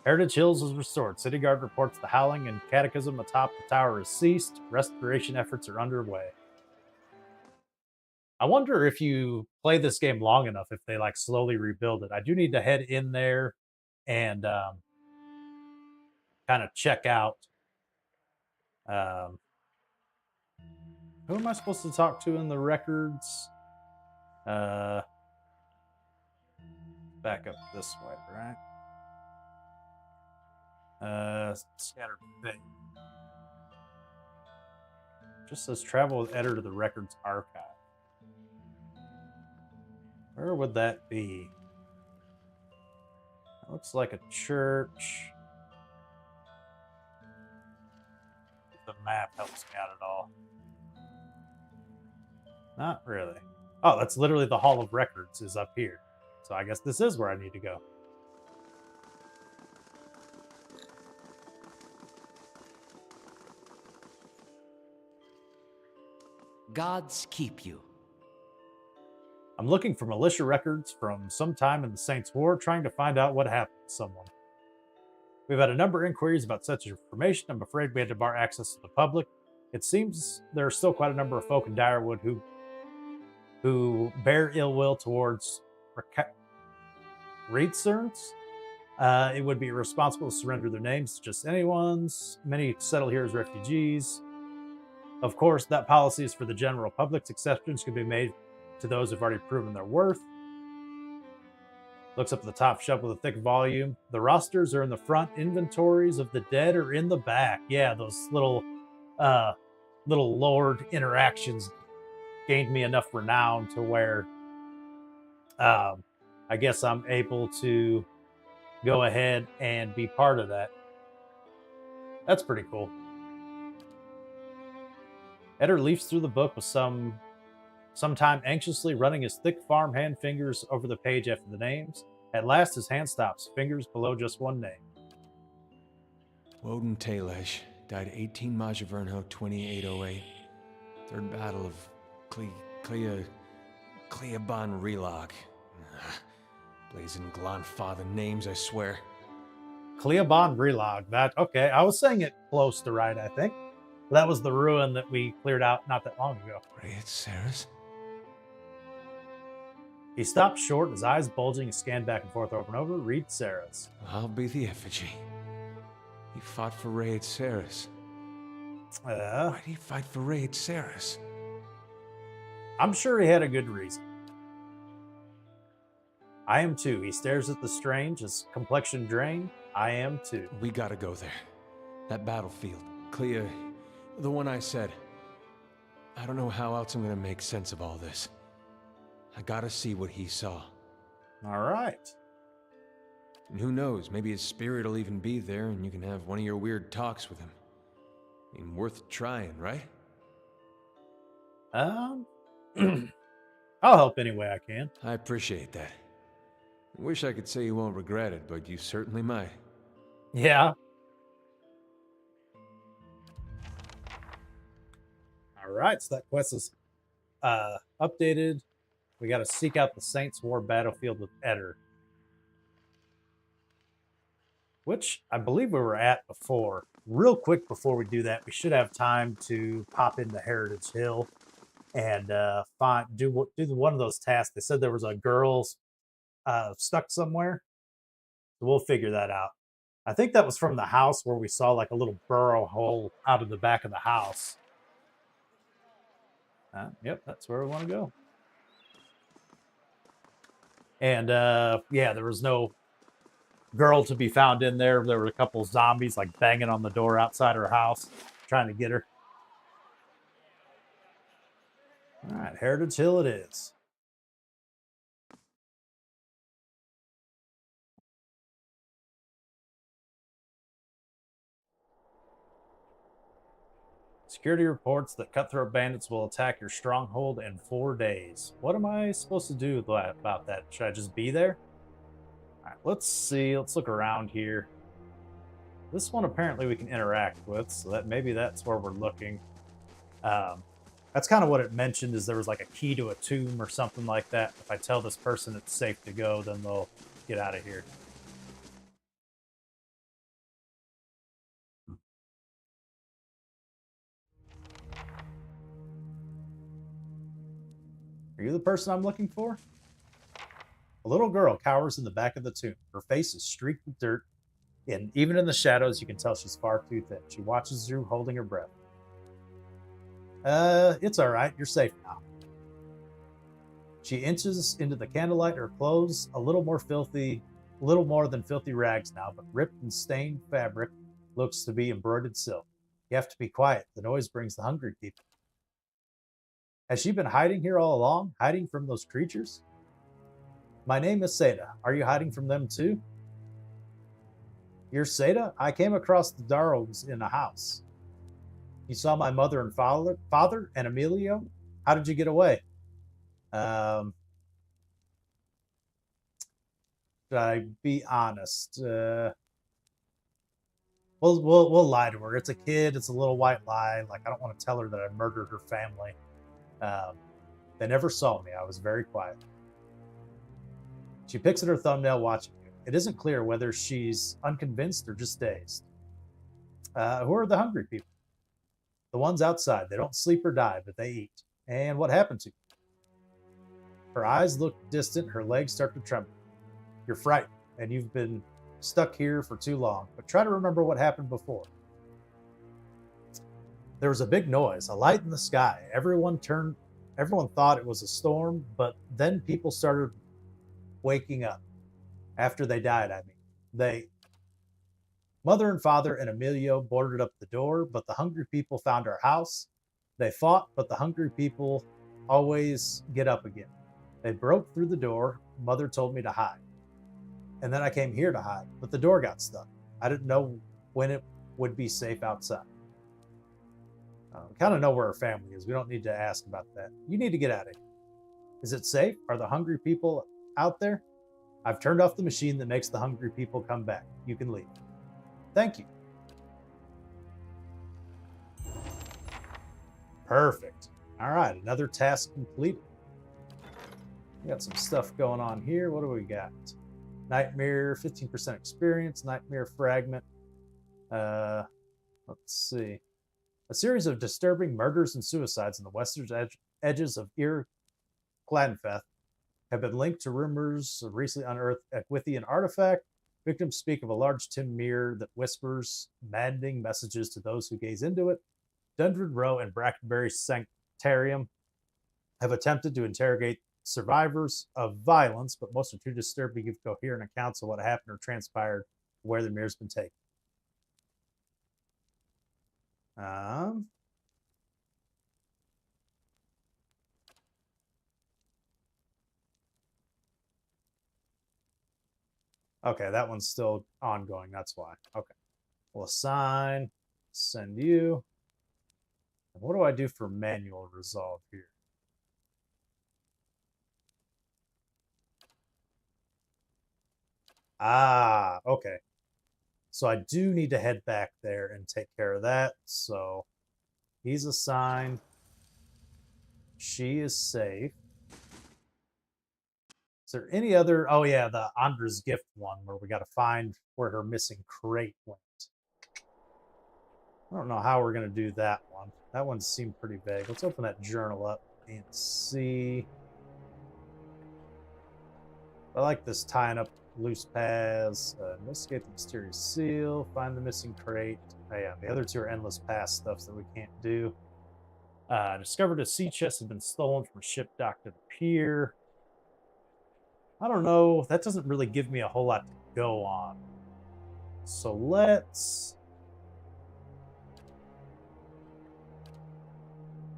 Heritage Hills is restored. City Guard reports the howling and catechism atop the tower has ceased. Restoration efforts are underway. I wonder if you play this game long enough, if they like slowly rebuild it. I do need to head in there and kind of check out. Um, who am I supposed to talk to in the records? Back up this way, right? Scattered Faith. Just says travel with editor to the records archive. Where would that be? It looks like a church. The map helps me out at all. Not really. Oh, that's literally the Hall of Records is up here. So I guess this is where I need to go. Gods keep you. I'm looking for militia records from some time in the Saints' War, trying to find out what happened to someone. We've had a number of inquiries about such information. I'm afraid we had to bar access to the public. It seems there are still quite a number of folk in Direwood who bear ill will towards Reedcerns. It would be irresponsible to surrender their names to just anyone's. Many settle here as refugees. Of course, that policy is for the general public. Exceptions can be made to those who've already proven their worth. Looks up at the top shelf with a thick volume. The rosters are in the front. Inventories of the dead are in the back. Yeah, those little lord interactions gained me enough renown to where I guess I'm able to go ahead and be part of that. That's pretty cool. Eder leafs through the book with some time anxiously running his thick farmhand fingers over the page after the names. At last, his hand stops, fingers below just one name. Woden Talesh died 18 Majavernho 2808. Third Battle of Cleaban Relog. Blazing Glonfather names, I swear. Cleaban Relog. That okay. I was saying it close to right, I think. That was the ruin that we cleared out not that long ago. Rayet Saris? He stopped short, his eyes bulging, he scanned back and forth over and over. Read Sarah's. I'll be the effigy. He fought for Rayet Saris. Why'd he fight for Rayet Saris? I'm sure he had a good reason. I am too. He stares at the strange, his complexion drained. I am too. We gotta go there. That battlefield. Clea, the one I said. I don't know how else I'm gonna make sense of all this. I gotta see what he saw. All right. And who knows, maybe his spirit will even be there and you can have one of your weird talks with him. I mean, worth trying, right? I'll help any way I can. I appreciate that. I wish I could say you won't regret it, but you certainly might. Yeah. All right, so that quest is updated. We got to seek out the Saints' War battlefield with Eder, which I believe we were at before. Real quick before we do that, we should have time to pop into Heritage Hill and do one of those tasks. They said there was a girl stuck somewhere, so we'll figure that out. I think that was from the house where we saw like a little burrow hole out of the back of the house. Yep, that's where we want to go. And yeah, there was no girl to be found in there. There were a couple zombies like banging on the door outside her house, trying to get her. All right, Heritage Hill it is. Security reports that cutthroat bandits will attack your stronghold in 4 days. What am I supposed to do about that? Should I just be there? All right, let's see. Let's look around here. This one apparently we can interact with, so that maybe that's where we're looking. That's kind of what it mentioned, is there was like a key to a tomb or something like that. If I tell this person it's safe to go, then they'll get out of here. Are you the person I'm looking for? A little girl cowers in the back of the tomb. Her face is streaked with dirt, and even in the shadows, you can tell she's far too thin. She watches you, holding her breath. It's all right. You're safe now. She inches into the candlelight, her clothes a little more than filthy rags now, but ripped and stained fabric looks to be embroidered silk. You have to be quiet. The noise brings the hungry people. Has she been hiding here all along, hiding from those creatures? My name is Seda. Are you hiding from them too? You're Seda? I came across the Darrows in a house. You saw my mother and father and Emilio? How did you get away? Should I be honest? We'll lie to her. It's a kid. It's a little white lie. Like, I don't want to tell her that I murdered her family. They never saw me. I was very quiet. She picks at her thumbnail, watching you. It isn't clear whether she's unconvinced or just dazed. Who are the hungry people? The ones outside. They don't sleep or die, but they eat. And what happened to you? Her eyes look distant. Her legs start to tremble. You're frightened, and you've been stuck here for too long. But try to remember what happened before. There was a big noise, a light in the sky. Everyone thought it was a storm, but then people started waking up. After they died, I mean. Mother and father and Emilio boarded up the door, but the hungry people found our house. They fought, but the hungry people always get up again. They broke through the door. Mother told me to hide. And then I came here to hide, but the door got stuck. I didn't know when it would be safe outside. We kind of know where our family is. We don't need to ask about that. You need to get out of here. Is it safe? Are the hungry people out there? I've turned off the machine that makes the hungry people come back. You can leave. Thank you. Perfect. All right, another task completed. We got some stuff going on here. What do we got? Nightmare, 15% experience, nightmare fragment. Let's see. A series of disturbing murders and suicides in the western edges of Gladdenfeth have been linked to rumors of recently unearthed Equithian artifact. Victims speak of a large tin mirror that whispers maddening messages to those who gaze into it. Dundred Row and Brackenbury Sanctarium have attempted to interrogate survivors of violence, but most are too disturbed to give coherent accounts of what happened or transpired, where the mirror's been taken. Okay, that one's still ongoing. That's why. Okay. We'll assign, send you. And what do I do for manual resolve here? Ah, okay. So I do need to head back there and take care of that. So he's assigned. She is safe. Is there any other? Oh, yeah, the Andra's gift one where we got to find where her missing crate went. I don't know how we're going to do that one. That one seemed pretty vague. Let's open that journal up and see. I like this tying up loose paths. Investigate the mysterious seal. Find the missing crate. Oh, yeah, the other two are endless path stuffs that we can't do. Discovered a sea chest had been stolen from a ship docked at a pier. I don't know. That doesn't really give me a whole lot to go on. So let's...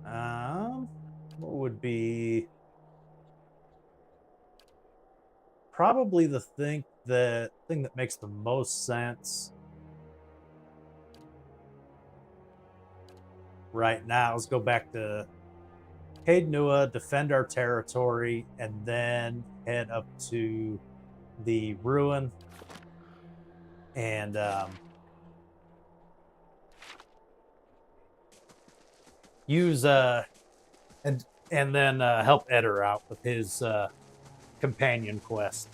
what would be... Probably the thing that makes the most sense right now. Let's go back to Caed Nua, defend our territory, and then head up to the ruin and use and then help Eder out with his companion quest.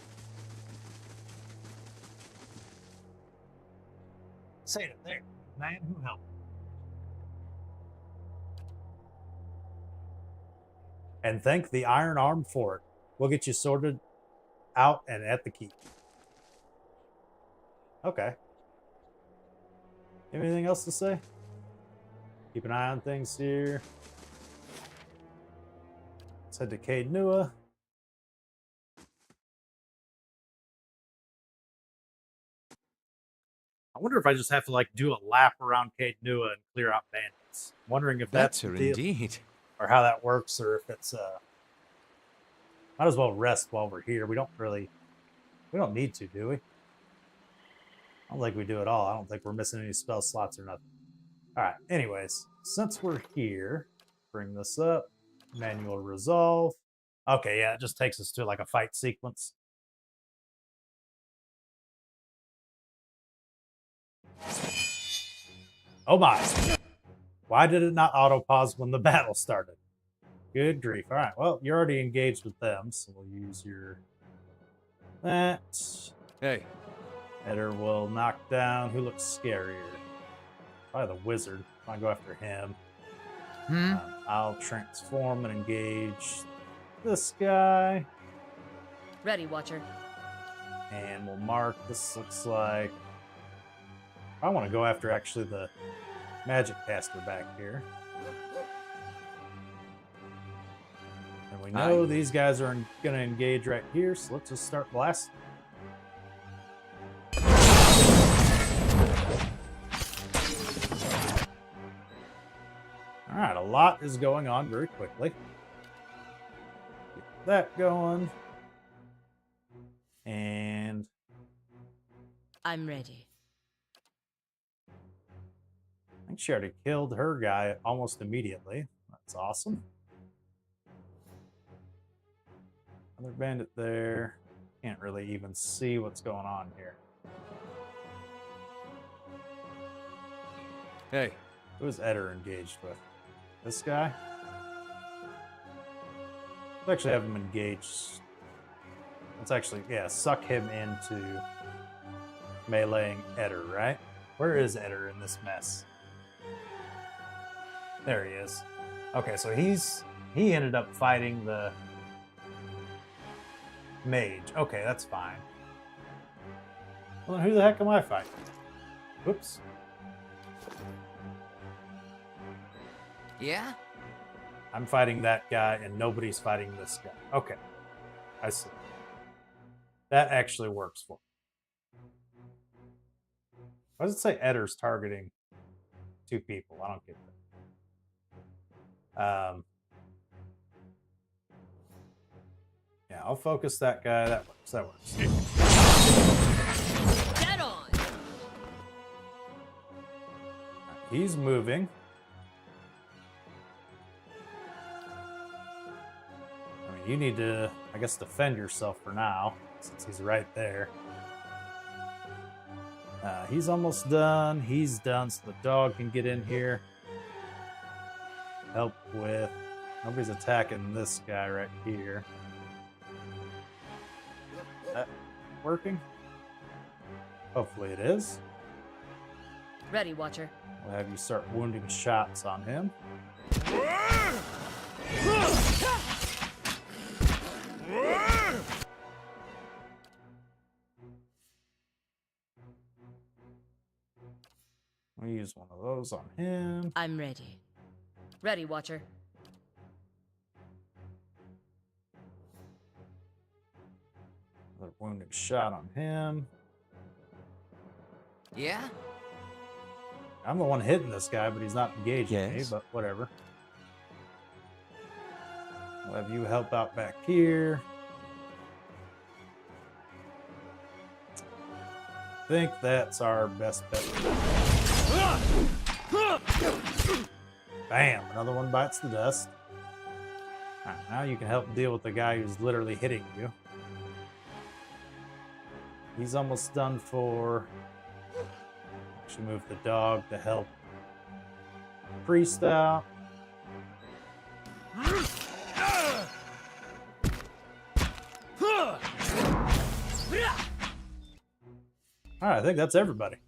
Say it there, man who helped. And thank the Iron Arm for it. We'll get you sorted out and at the keep. Okay. Anything else to say? Keep an eye on things here. Let's head to Caed Nua. I wonder if I just have to like do a lap around Caed Nua and clear out bandits. I'm wondering if that's the deal, indeed. or how that works, or if it's might as well rest while we're here. We don't need to, do we? I don't think we do at all. I don't think we're missing any spell slots or nothing. All right. Anyways, since we're here, bring this up. Manual resolve. Okay, yeah, it just takes us to like a fight sequence. Oh my. Why did it not auto pause when the battle started? Good grief. All right, well, you're already engaged with them, so we'll use your... That. Hey. Eder will knock down. Who looks scarier? Probably the wizard. I'll go after him. I'll transform and engage this guy. Ready, Watcher. And we'll mark. This looks like... I want to go after actually the magic caster back here. And we know these guys are going to engage right here, so let's just start blasting. All right, a lot is going on very quickly. Get that going. And I'm ready. I think she already killed her guy almost immediately. That's awesome. Another bandit there. Can't really even see what's going on here. Hey. Who is Eder engaged with? This guy? Let's actually have him engaged. Let's actually, yeah, suck him into meleeing Eder, right? Where is Eder in this mess? There he is. Okay, so he ended up fighting the mage. Okay, that's fine. Well, then who the heck am I fighting? Whoops. Yeah? I'm fighting that guy, and nobody's fighting this guy. Okay, I see. That actually works for me. Why does it say Eder's targeting two people? I don't get that. Yeah, I'll focus that guy. That works. That works. Dead on. He's moving. I mean, you need to, I guess, defend yourself for now, since he's right there. He's almost done. He's done, so the dog can get in here. Help with... Nobody's attacking this guy right here. That working? Hopefully it is. Ready, Watcher. We'll have you start wounding shots on him. We'll use one of those on him. I'm ready. Ready, Watcher. Another wounding shot on him. Yeah? I'm the one hitting this guy, but he's not engaging me, Yes. but whatever. We'll have you help out back here. I think that's our best bet. Bam! Another one bites the dust. Alright, now you can help deal with the guy who's literally hitting you. He's almost done for. Actually, move the dog to help priest out. Alright, I think that's everybody.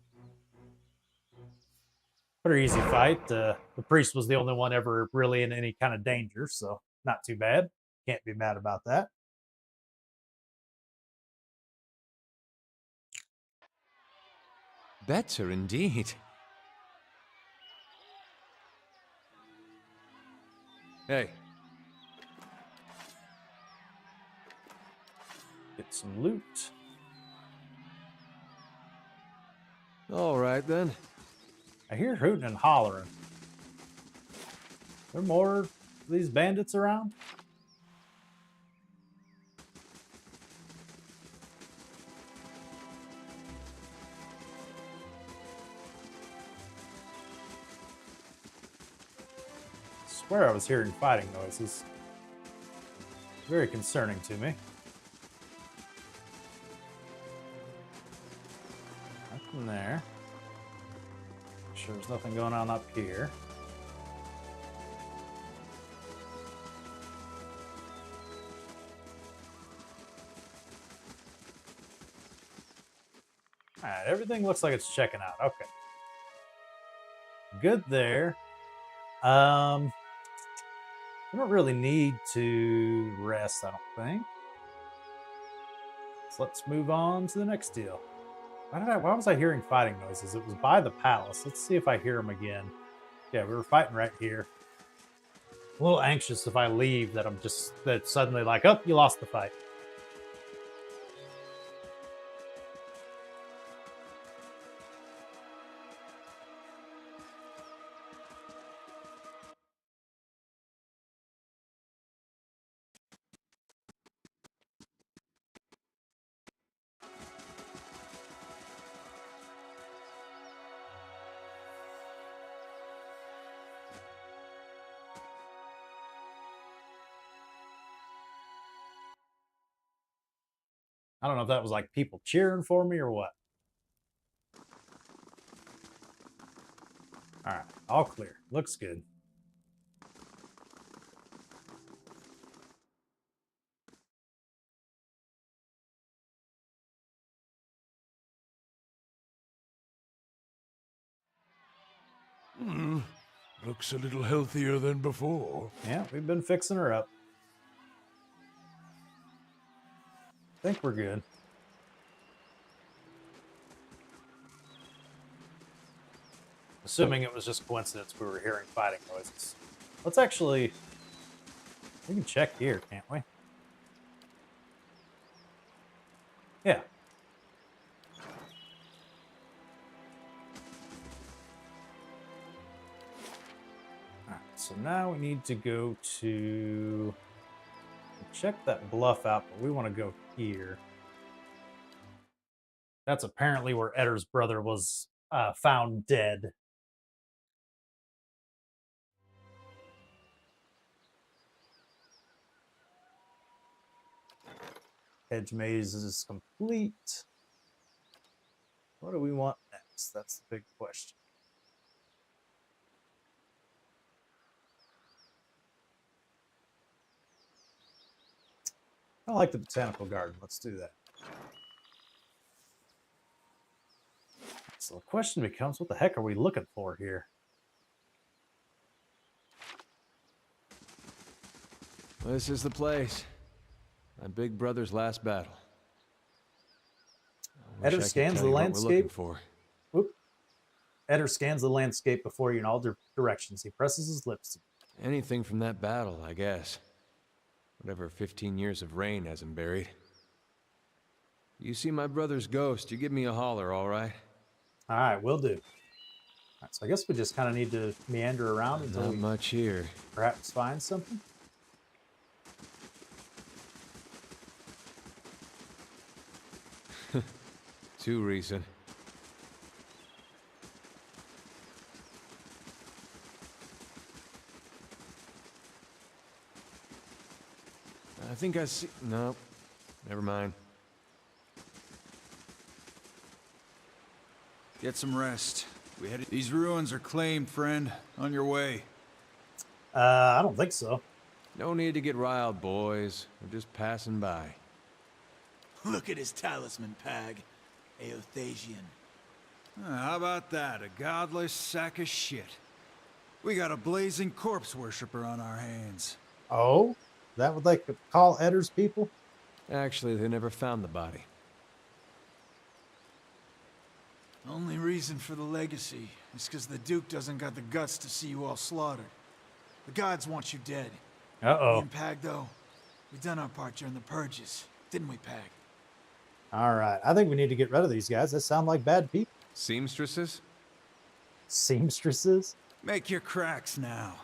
Pretty easy fight. The priest was the only one ever really in any kind of danger, so not too bad. Can't be mad about that. Better indeed. Hey, Get some loot. all right then. I hear hooting and hollering. There more of these bandits around? I swear I was hearing fighting noises. Very concerning to me. Nothing there. Sure there's nothing going on up here. Alright, everything looks like it's checking out. Okay. Good there. We don't really need to rest, I don't think. So let's move on to the next deal. Why was I hearing fighting noises? It was by the palace. Let's see if I hear them again. Yeah, we were fighting right here. A little anxious if I leave that that suddenly like, oh, you lost the fight. I don't know if that was like people cheering for me or what. All right, all clear. Looks good. Looks a little healthier than before. Yeah, we've been fixing her up. I think we're good. Assuming it was just coincidence we were hearing fighting noises. Let's actually... We can check here, can't we? Yeah. Alright, so now we need to go to... Check that bluff out, but we want to go here. That's apparently where Eddar's brother was found dead. Hedge maze is complete. What do we want next? That's the big question. I like the botanical garden. Let's do that. So the question becomes, what the heck are we looking for here? This is the place. My big brother's last battle. Edder scans the landscape. For. Whoop. Edder scans the landscape before you in all directions. He presses his lips. Anything from that battle, I guess. Whatever 15 years of rain hasn't buried. You see my brother's ghost, you give me a holler, all right? All right, will do. All right, so I guess we just kind of need to meander around until Not we much here. perhaps find something. Too recent. think I see... No, never mind. Get some rest. We headed. These ruins are claimed, friend. On your way. I don't think so. No need to get riled, boys. We're just passing by. Look at his talisman, Pag. Eothasian. How about that? A godless sack of shit. We got a blazing corpse worshiper on our hands. Oh? Is that what they could call Eddar's people? Actually, they never found the body. Only reason for the legacy is because the Duke doesn't got the guts to see you all slaughtered. The gods want you dead. Me Uh-oh. and Pag, though, we done our part during the purges, didn't we, Pag? All right. I think we need to get rid of these guys. They sound like bad people. Seamstresses? Seamstresses? Make your cracks now.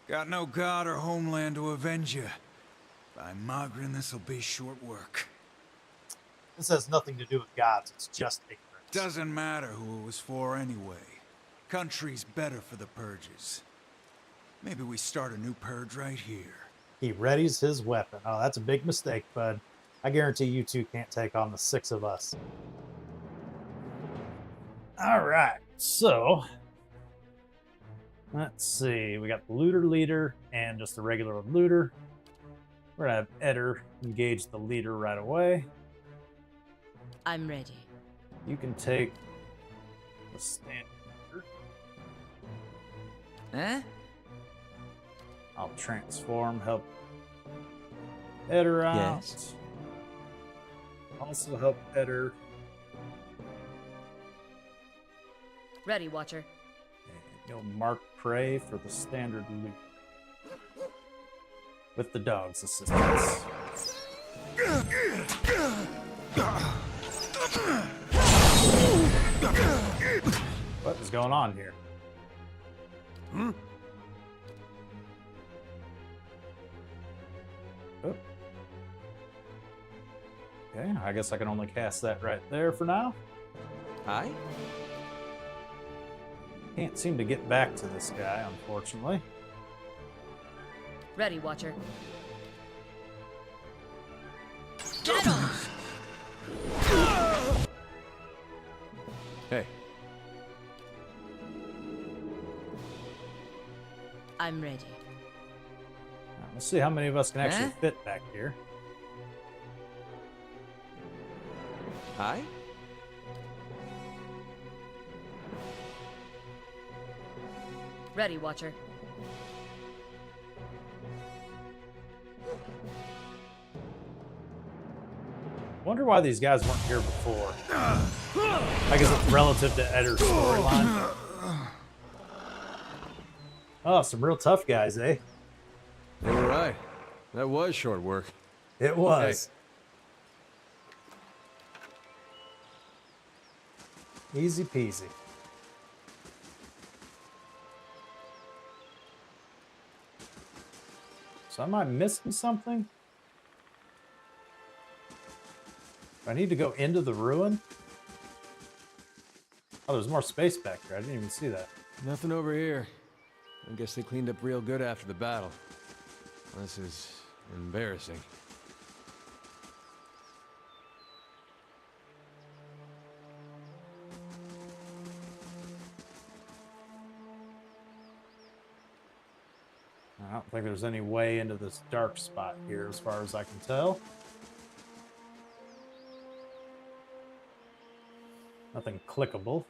Got no god or homeland to avenge you. By Magrin, this'll be short work. This has nothing to do with gods. It's just ignorance. Doesn't matter who it was for anyway. Country's better for the purges. Maybe we start a new purge right here. He readies his weapon. Oh, that's a big mistake, bud. I guarantee you two can't take on the 6 of us. All right, so let's see. We got the looter leader and just the regular looter. We're gonna have Eddar engage the leader right away. I'm ready. You can take the standard looter. Eh? I'll transform, help Eddar out. Yes. Also help Eddar. Ready, Watcher. And you'll mark prey for the standard loot. With the dog's assistance. What is going on here? Hmm? Oh. Okay, I guess I can only cast that right there for now. Aye? Can't seem to get back to this guy, unfortunately. Ready, Watcher. Get on! Hey, I'm ready. Now, let's see how many of us can actually Huh? fit back here. aye? Ready, Watcher. Wonder why these guys weren't here before. I guess it's relative to Eddar's storyline. Oh, some real tough guys, eh? They were right. That was short work. It was. Easy peasy. So am I missing something? Do I need to go into the ruin? Oh, there's more space back there. I didn't even see that. Nothing over here. I guess they cleaned up real good after the battle. This is embarrassing. I don't think there's any way into this dark spot here as far as I can tell. Nothing clickable.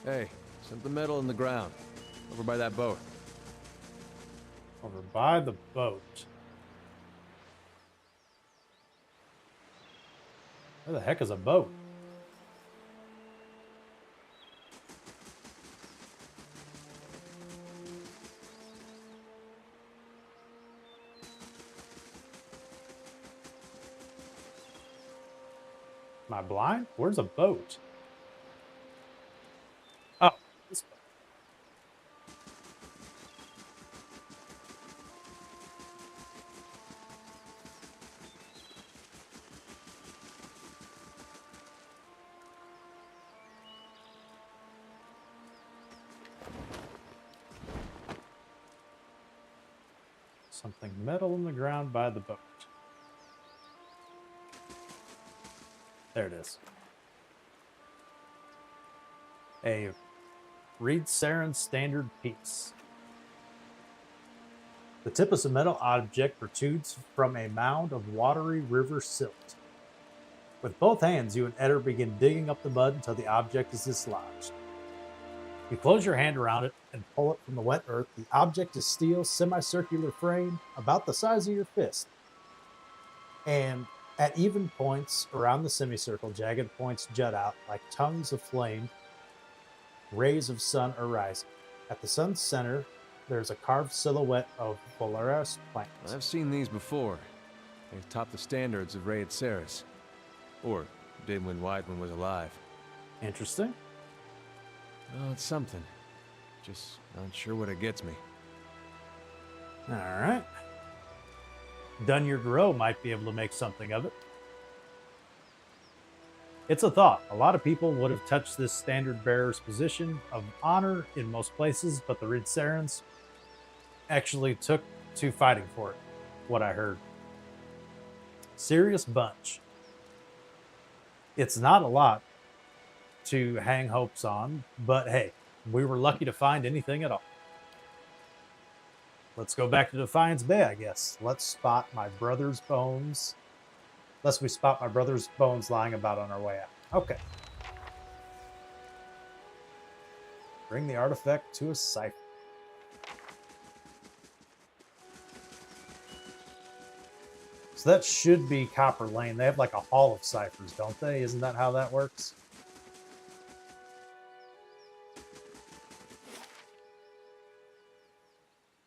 Hey, something metal in the ground. Over by that boat. Over by the boat. Where the heck is a boat? Am I blind? Where's a boat? Oh, this boat. Something metal in the ground by the boat. There it is. A Reed Sarin standard piece. The tip of a metal object protrudes from a mound of watery river silt. With both hands, you and Eder begin digging up the mud until the object is dislodged. You close your hand around it and pull it from the wet earth. The object is steel, semicircular frame, about the size of your fist. And at even points around the semicircle, jagged points jut out like tongues of flame, rays of sun are rising. At the sun's center, there's a carved silhouette of Valeris plant. I've seen these before. They top the standards of Raid Ceres. Or did when Weidman was alive. Interesting. Well, it's something. Just not sure what it gets me. All right. Dunyard Row might be able to make something of it. It's a thought. A lot of people would have touched this standard bearer's position of honor in most places, but the Reed Sarins actually took to fighting for it, what I heard. Serious bunch. It's not a lot to hang hopes on, but hey, we were lucky to find anything at all. Let's go back to Defiance Bay, I guess. Let's spot my brother's bones. Lest we spot my brother's bones lying about on our way out. Okay. Bring the artifact to a cipher. So that should be Copper Lane. They have like a hall of ciphers, don't they? Isn't that how that works?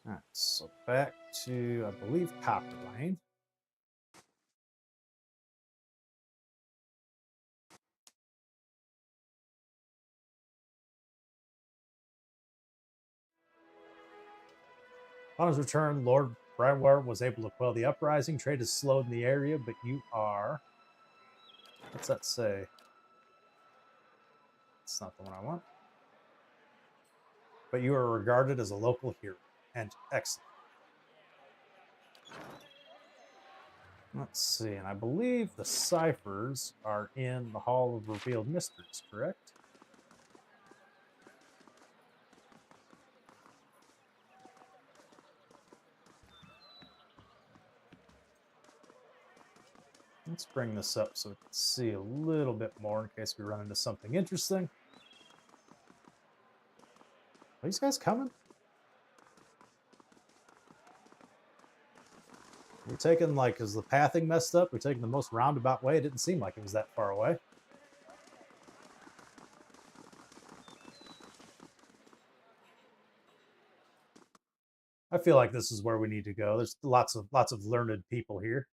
All right, so back to, I believe, Copper Lane. On his return, Lord Brywar was able to quell the uprising. Trade is slowed in the area, but you are... What's that say? It's not the one I want. But you are regarded as a local hero. And excellent. Let's see, and I believe the ciphers are in the Hall of Revealed Mysteries, correct? Let's bring this up so we can see a little bit more in case we run into something interesting. Are these guys coming? We're taking, like, is the pathing messed up? We're taking the most roundabout way. It didn't seem like it was that far away. I feel like this is where we need to go. There's lots of learned people here.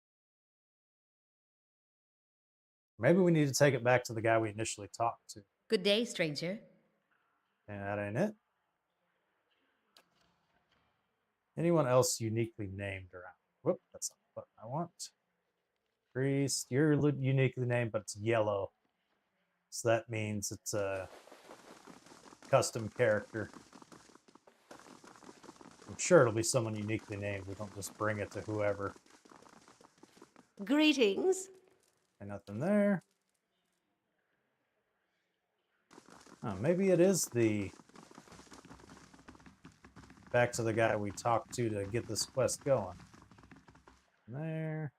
Maybe we need to take it back to the guy we initially talked to. Good day, stranger. And that ain't it. Anyone else uniquely named around? Whoop, that's not the button I want. Priest, you're uniquely named, but it's yellow. So that means it's a custom character. I'm sure it'll be someone uniquely named. We don't just bring it to whoever. Greetings. And nothing there. Oh, maybe it is the... Back to the guy we talked to get this quest going. There.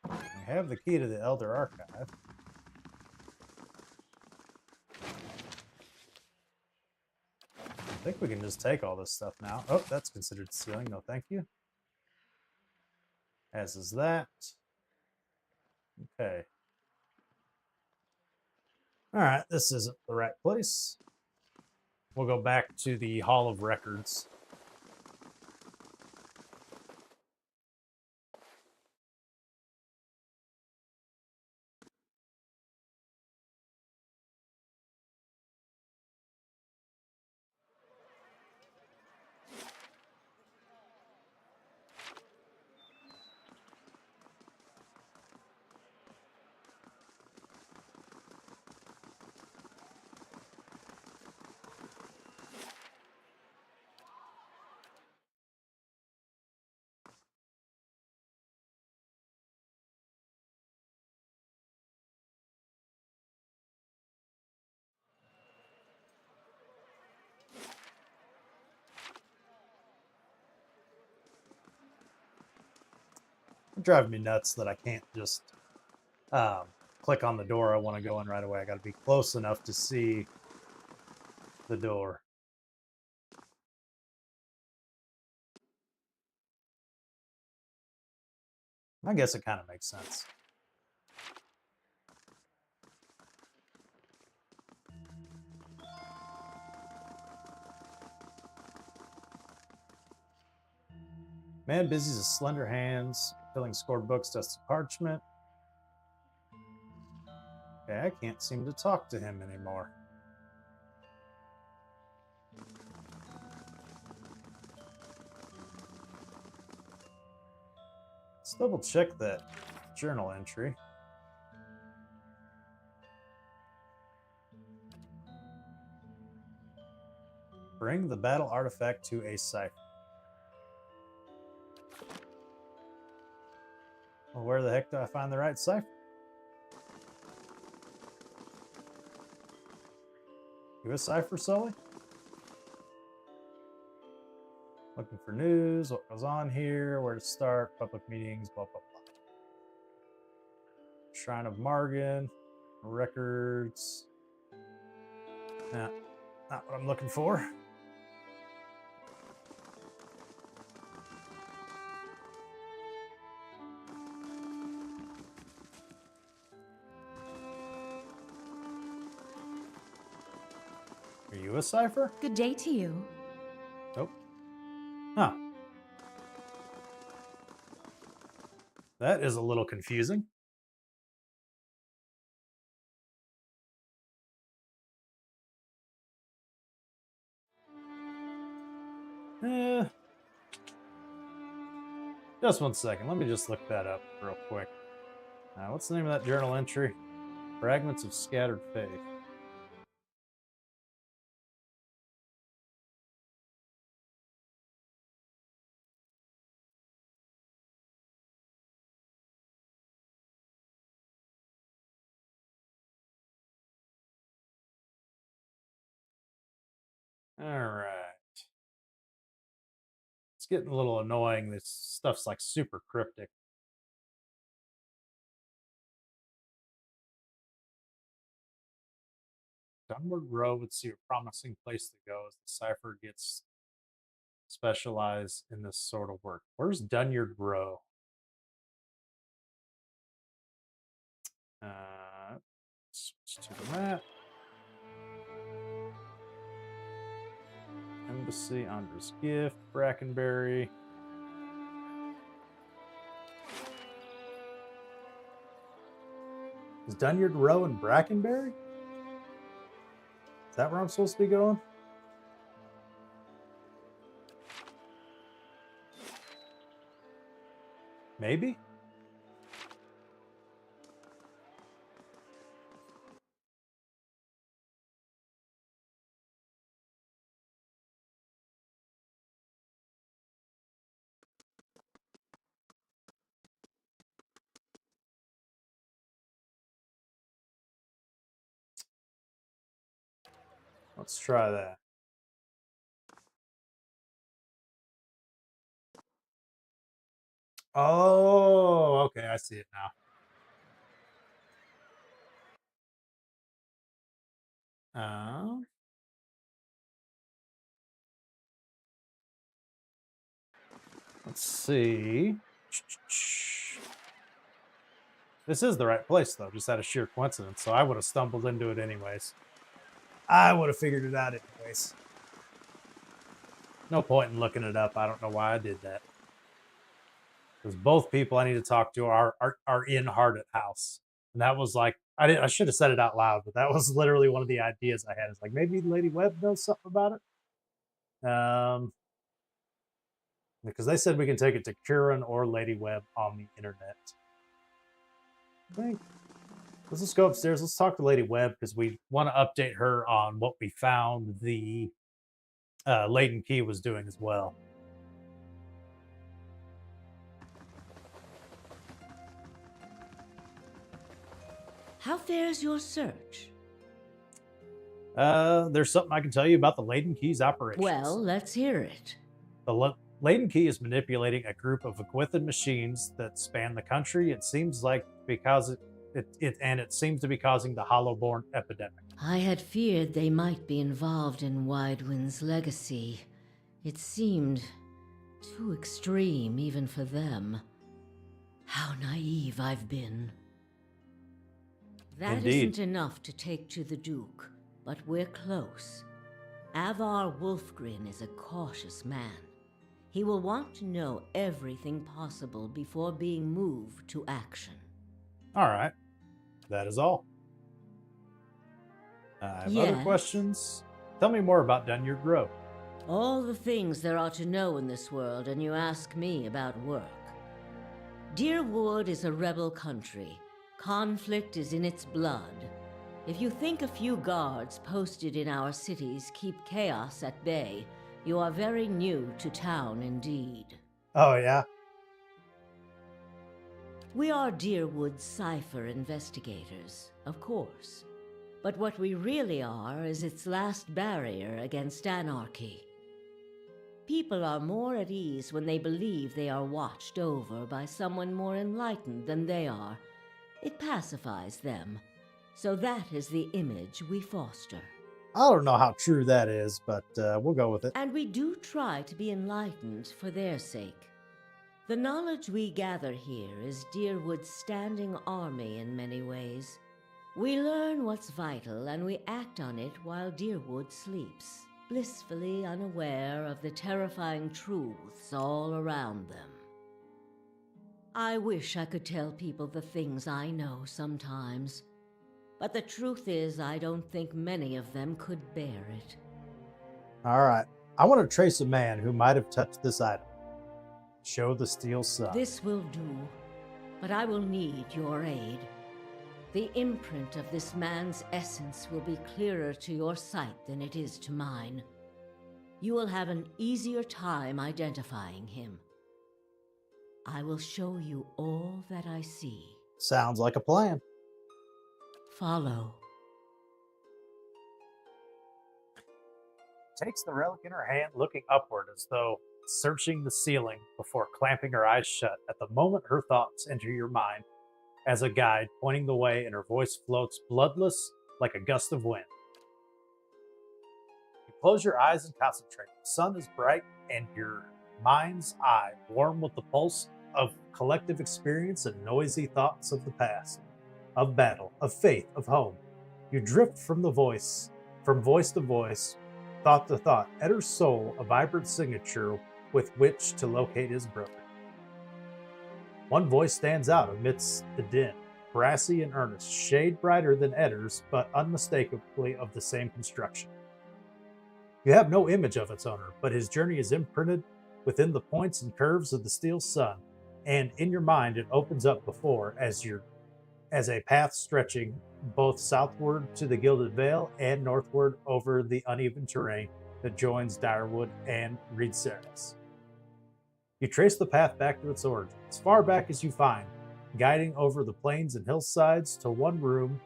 We have the key to the Elder Archive. I think we can just take all this stuff now. Oh, that's considered stealing. No, thank you. As is that. Okay. All right, this isn't the right place. We'll go back to the Hall of Records. driving me nuts that I can't just click on the door I want to go in right away. I got to be close enough to see the door. I guess it kind of makes sense. Man busies his slender hands, filling scored books, dusty parchment. Okay, I can't seem to talk to him anymore. Let's double check that journal entry. Bring the battle artifact to a cipher. Well, where the heck do I find the right cipher? You a cipher, Sully? Looking for news, what goes on here, where to start, public meetings, blah, blah, blah. Shrine of Margan, records. Nah, not what I'm looking for. Are you a cipher? Good day to you. Nope. Huh. That is a little confusing. Just one second. Let me just look that up real quick. What's the name of that journal entry? Fragments of Scattered Faith. All right. It's getting a little annoying. This stuff's like super cryptic. Downward row would see a promising place to go as the cipher gets specialized in this sort of work. Where's Dunyard Row? Switch to the map. Embassy, Andre's Gift, Brackenberry. Is Dunyard Row in Brackenberry? Is that where I'm supposed to be going? Maybe? Let's try that. Oh, okay, I see it now. Let's see. This is the right place, though, just out of sheer coincidence, so I would have stumbled into it anyways. I would have figured it out anyways. No point in looking it up. I don't know why I did that. Because both people I need to talk to are in Hearted House. And that was like, I should have said it out loud, but that was literally one of the ideas I had. It's like, maybe Lady Webb knows something about it. Because they said we can take it to Kieran or Lady Webb on the internet. I think. Let's just go upstairs. Let's talk to Lady Webb because we want to update her on what we found the Laden Key was doing as well. How fares your search? There's something I can tell you about the Laden Key's operations. Well, let's hear it. Laden Key is manipulating a group of Equithan machines that span the country. It seems like because it seems to be causing the Hollowborn epidemic. I had feared they might be involved in Widewind's legacy. It seemed too extreme even for them. How naive I've been. That Indeed. isn't enough to take to the Duke, but we're close. Avar Wolfgren is a cautious man. He will want to know everything possible before being moved to action. All right. That is all. I have other Yes. questions. Tell me more about Dunyard Grove. All the things there are to know in this world, and you ask me about work. Deerwood is a rebel country. Conflict is in its blood. If you think a few guards posted in our cities keep chaos at bay, you are very new to town indeed. Oh, yeah? We are Deerwood's cipher investigators, of course. But what we really are is its last barrier against anarchy. People are more at ease when they believe they are watched over by someone more enlightened than they are. It pacifies them. So that is the image we foster. I don't know how true that is, but we'll go with it. And we do try to be enlightened for their sake. The knowledge we gather here is Deerwood's standing army in many ways. We learn what's vital and we act on it while Deerwood sleeps, blissfully unaware of the terrifying truths all around them. I wish I could tell people the things I know sometimes, but the truth is I don't think many of them could bear it. All right. I want to trace a man who might have touched this item. Show the steel sun. This will do, but I will need your aid. The imprint of this man's essence will be clearer to your sight than it is to mine. You will have an easier time identifying him. I will show you all that I see. Sounds like a plan. Follow. Takes the relic in her hand, looking upward as though searching the ceiling before clamping her eyes shut at the moment her thoughts enter your mind as a guide pointing the way, and her voice floats bloodless like a gust of wind. You close your eyes and concentrate. The sun is bright and your mind's eye warm with the pulse of collective experience and noisy thoughts of the past, of battle, of faith, of home. You drift from voice to voice, thought to thought, Edder's soul a vibrant signature with which to locate his brother. One voice stands out amidst the din, brassy and earnest, shade brighter than Edder's, but unmistakably of the same construction. You have no image of its owner, but his journey is imprinted within the points and curves of the steel sun, and in your mind it opens up before as a path stretching both southward to the Gilded Vale and northward over the uneven terrain that joins Direwood and Reedsaris. You trace the path back to its origin, as far back as you find, guiding over the plains and hillsides to a one-room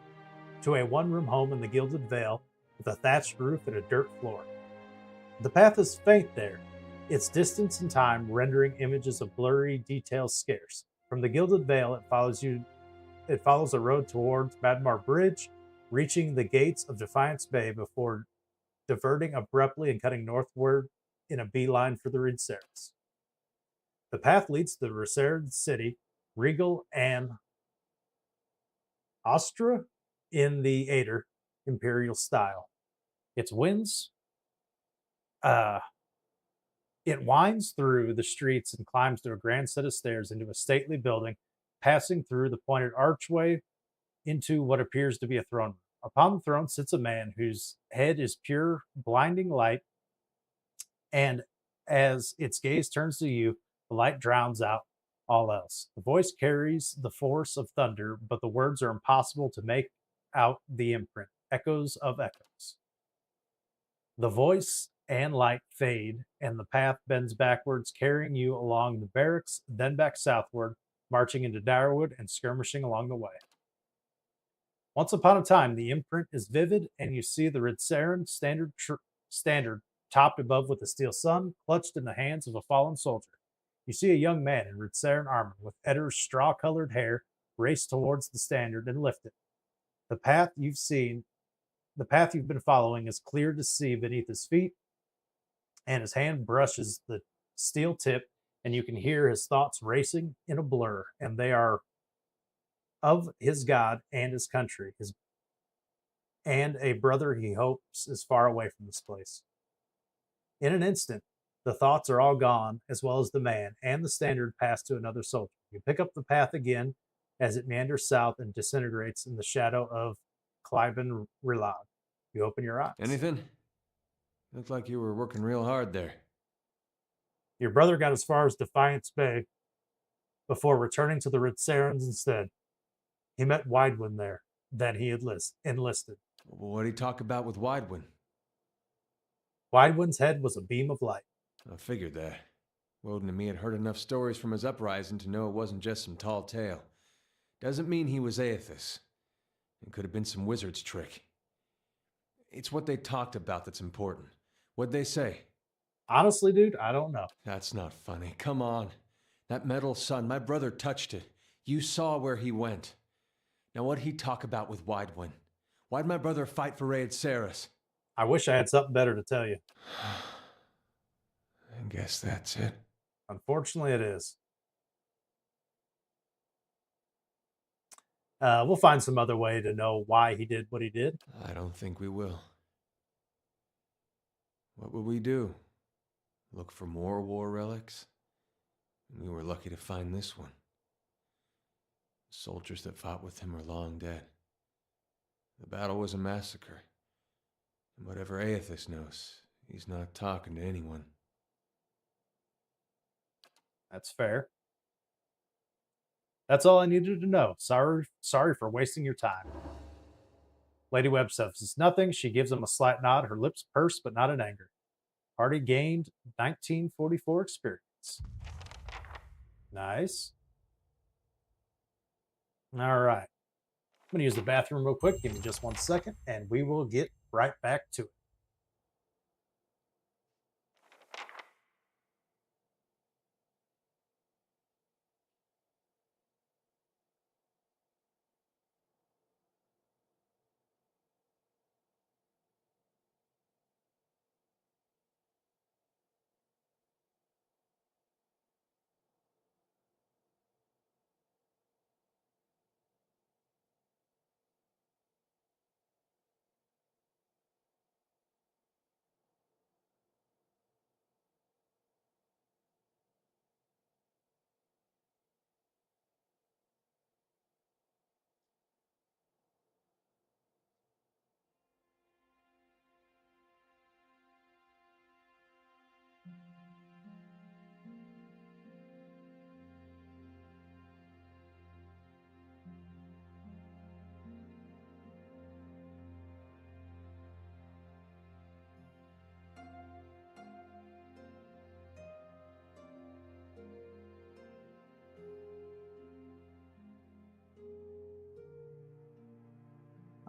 home in the Gilded Vale with a thatched roof and a dirt floor. The path is faint there, its distance and time rendering images of blurry details scarce. From the Gilded Vale, it follows a road towards Madmar Bridge, reaching the gates of Defiance Bay before diverting abruptly and cutting northward in a beeline for the Reedsaris. The path leads to the Resarid city, regal and Ostra in the Ader imperial style. It winds through the streets and climbs through a grand set of stairs into a stately building, passing through the pointed archway into what appears to be a throne room. Upon the throne sits a man whose head is pure, blinding light, and as its gaze turns to you, the light drowns out all else. The voice carries the force of thunder, but the words are impossible to make out the imprint. Echoes of echoes. The voice and light fade, and the path bends backwards, carrying you along the barracks, then back southward, marching into Direwood and skirmishing along the way. Once upon a time, the imprint is vivid, and you see the Ridsaran standard topped above with the steel sun, clutched in the hands of a fallen soldier. You see a young man in Ritzeran armor with Eddar's straw-colored hair race towards the standard and lift it. The path you've been following is clear to see beneath his feet, and his hand brushes the steel tip, and you can hear his thoughts racing in a blur, and they are of his God and his country, and a brother he hopes is far away from this place. In an instant, the thoughts are all gone, as well as the man, and the standard pass to another soldier. You pick up the path again as it meanders south and disintegrates in the shadow of Clyben Rilad. You open your eyes. Anything? Looked like you were working real hard there. Your brother got as far as Defiance Bay before returning to the Ritzerans instead. He met Widewind there, then he enlisted. What'd he talk about with Widewind? Widewind's head was a beam of light. I figured that. Woden and me had heard enough stories from his uprising to know it wasn't just some tall tale. Doesn't mean he was Aethys. It could have been some wizard's trick. It's what they talked about that's important. What'd they say? Honestly, dude, I don't know. That's not funny. Come on. That metal sun, my brother touched it. You saw where he went. Now what'd he talk about with Widewind? Why'd my brother fight for Raed Saris? I wish I had something better to tell you. I guess that's it. Unfortunately, it is. We'll find some other way to know why he did what he did. I don't think we will. What would we do? Look for more war relics? We were lucky to find this one. The soldiers that fought with him are long dead. The battle was a massacre. And whatever Aethys knows, he's not talking to anyone. That's fair. That's all I needed to know. Sorry for wasting your time. Lady Webb says nothing. She gives him a slight nod, her lips pursed but not in anger. Party gained 1944 experience. Nice. All right. I'm going to use the bathroom real quick. Give me just 1 second, and we will get right back to it.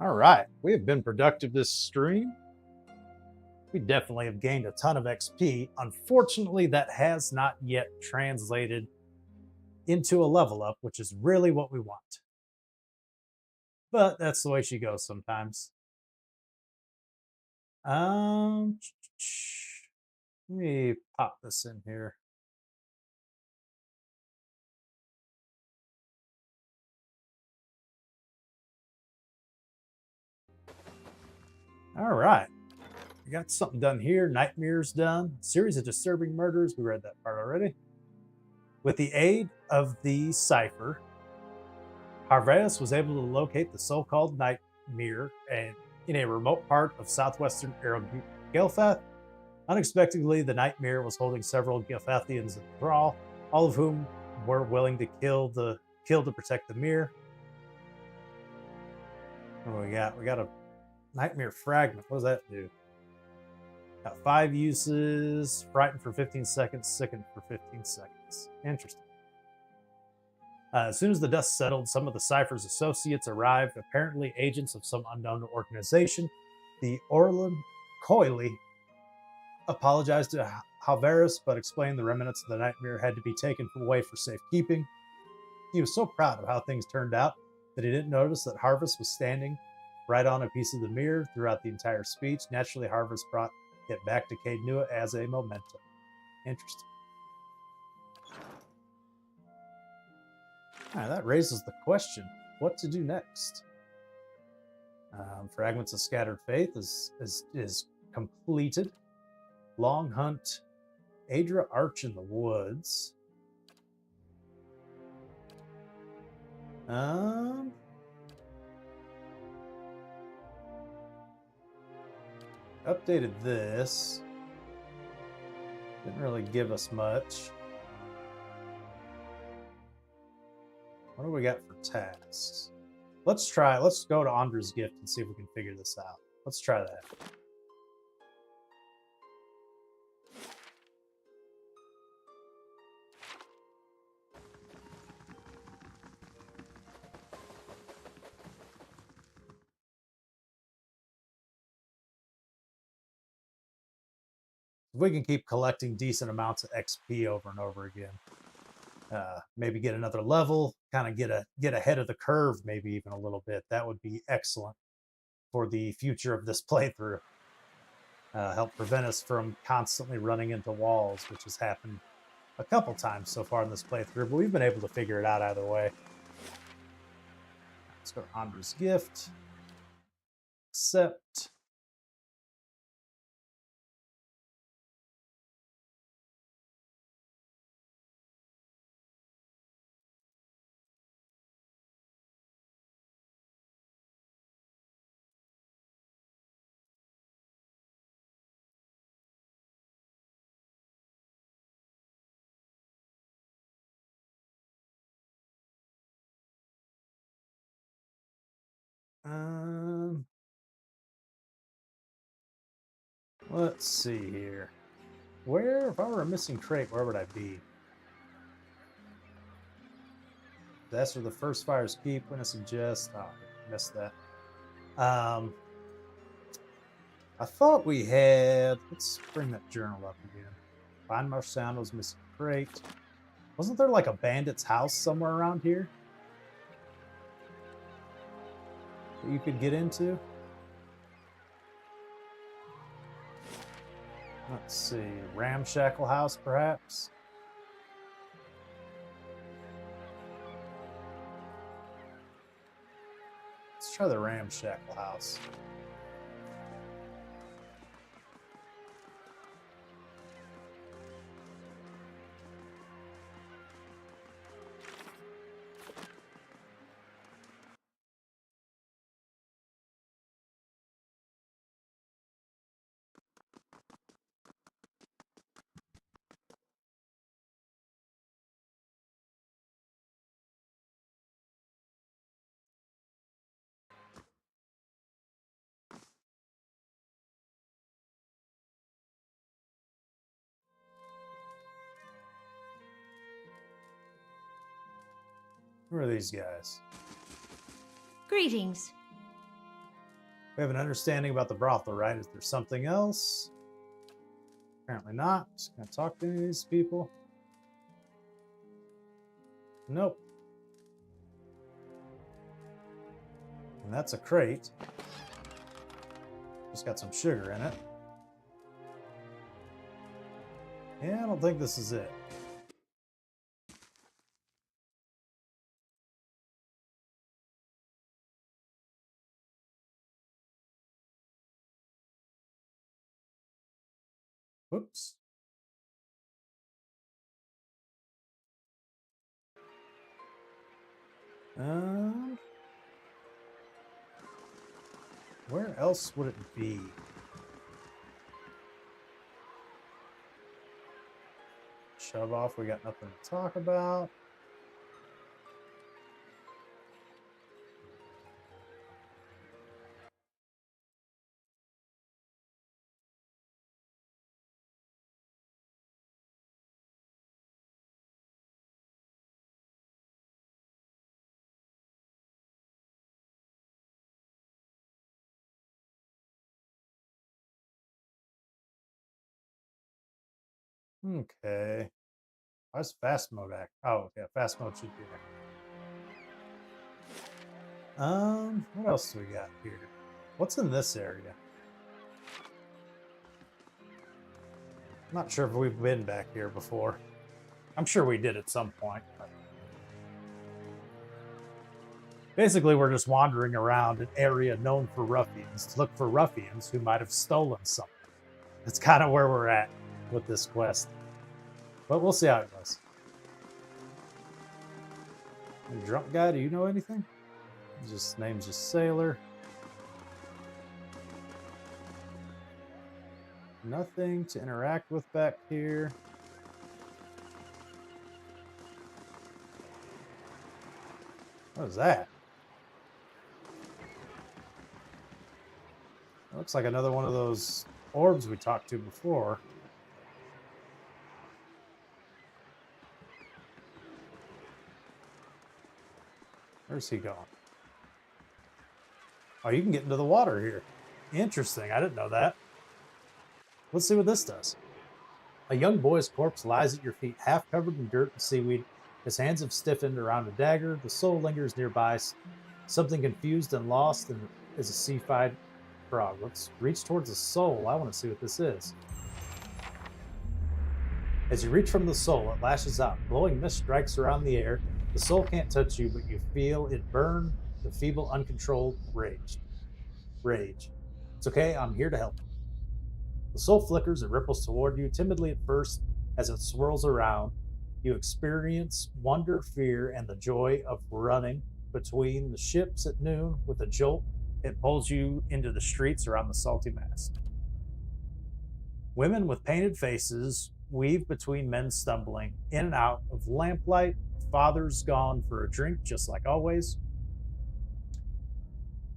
All right, we have been productive this stream. We definitely have gained a ton of XP. Unfortunately, that has not yet translated into a level up, which is really what we want. But that's the way she goes sometimes. Let me pop this in here. All right. We got something done here. Nightmares done. Series of disturbing murders. We read that part already. With the aid of the cipher, Harveus was able to locate the so-called Nightmare and in a remote part of southwestern Gelfath. Unexpectedly, the Nightmare was holding several Gelfathians in thrall, all of whom were willing to kill to protect the mirror. What do we got? We got a Nightmare Fragment. What does that do? Got 5 uses. Frightened for 15 seconds. Sickened for 15 seconds. Interesting. As soon as the dust settled, some of the Cipher's associates arrived, apparently agents of some unknown organization. The Orlan Coily apologized to Halvarus, but explained the remnants of the nightmare had to be taken away for safekeeping. He was so proud of how things turned out that he didn't notice that Harvest was standing right on a piece of the mirror throughout the entire speech. Naturally, Harvest brought it back to Cade Nua as a memento. Interesting. All right, that raises the question, what to do next? Fragments of Scattered Faith is completed. Long Hunt, Adra Arch in the Woods. Updated this. Didn't really give us much. What do we got for tasks? Let's go to Andra's Gift and see if we can figure this out. Let's try that. If we can keep collecting decent amounts of XP over and over again, maybe get another level, kind of get ahead of the curve, maybe even a little bit. That would be excellent for the future of this playthrough. Help prevent us from constantly running into walls, which has happened a couple times so far in this playthrough, but we've been able to figure it out either way. Let's go to Andra's Gift. Accept. Let's see here. Where, if I were a missing crate, where would I be? That's where the first fires keep. When I suggest, oh, I missed that. I thought we had. Let's bring that journal up again. Find Marsando's missing crate. Wasn't there like a bandit's house somewhere around here that you could get into? Let's see, Ramshackle House, perhaps? Let's try the Ramshackle House. Who are these guys? Greetings. We have an understanding about the brothel, right? Is there something else? Apparently not. Just gonna talk to any of these people. Nope. And that's a crate. Just got some sugar in it. Yeah, I don't think this is it. Whoops. Where else would it be? Shove off, we got nothing to talk about. Okay. Why's fast mode act? Oh, yeah, fast mode should be there. What else do we got here? What's in this area? I'm not sure if we've been back here before. I'm sure we did at some point. But basically, we're just wandering around an area known for ruffians to look for ruffians who might have stolen something. That's kind of where we're at with this quest. But we'll see how it goes. Hey, drunk guy, do you know anything? Just name's just Sailor. Nothing to interact with back here. What is that? It looks like another one of those orbs we talked to before. Where's he going? Oh, you can get into the water here. Interesting. I didn't know that. Let's see what this does. A young boy's corpse lies at your feet, half covered in dirt and seaweed. His hands have stiffened around a dagger. The soul lingers nearby, something confused and lost, and is a seafied frog. Let's reach towards the soul. I want to see what this is. As you reach from the soul, it lashes out. Glowing mist strikes around the air. The soul can't touch you, but you feel it burn the feeble, uncontrolled rage. It's okay, I'm here to help. The soul flickers and ripples toward you, timidly at first. As it swirls around, you experience wonder, fear, and the joy of running between the ships at noon. With a jolt, it pulls you into the streets around the salty mast. Women with painted faces weave between men stumbling in and out of lamplight. Father's gone for a drink, just like always.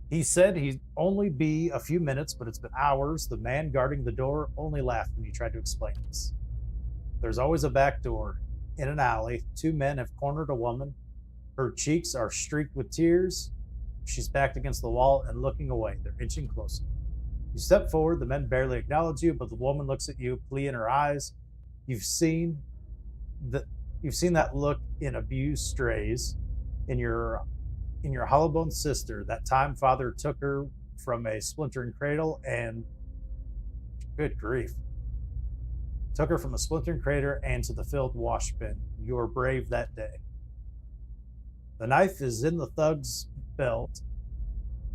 He said he'd only be a few minutes, but it's been hours. The man guarding the door only laughed when he tried to explain this. There's always a back door. In an alley, two men have cornered a woman. Her cheeks are streaked with tears. She's backed against the wall and looking away. They're inching closer. You step forward. The men barely acknowledge you, but the woman looks at you, plea in her eyes. You've seen that look in abused strays, in your hollow-boned sister. That time father took her from a splintering cradle and, good grief, took her from a splintering crater and to the filled wash bin. You were brave that day. The knife is in the thug's belt.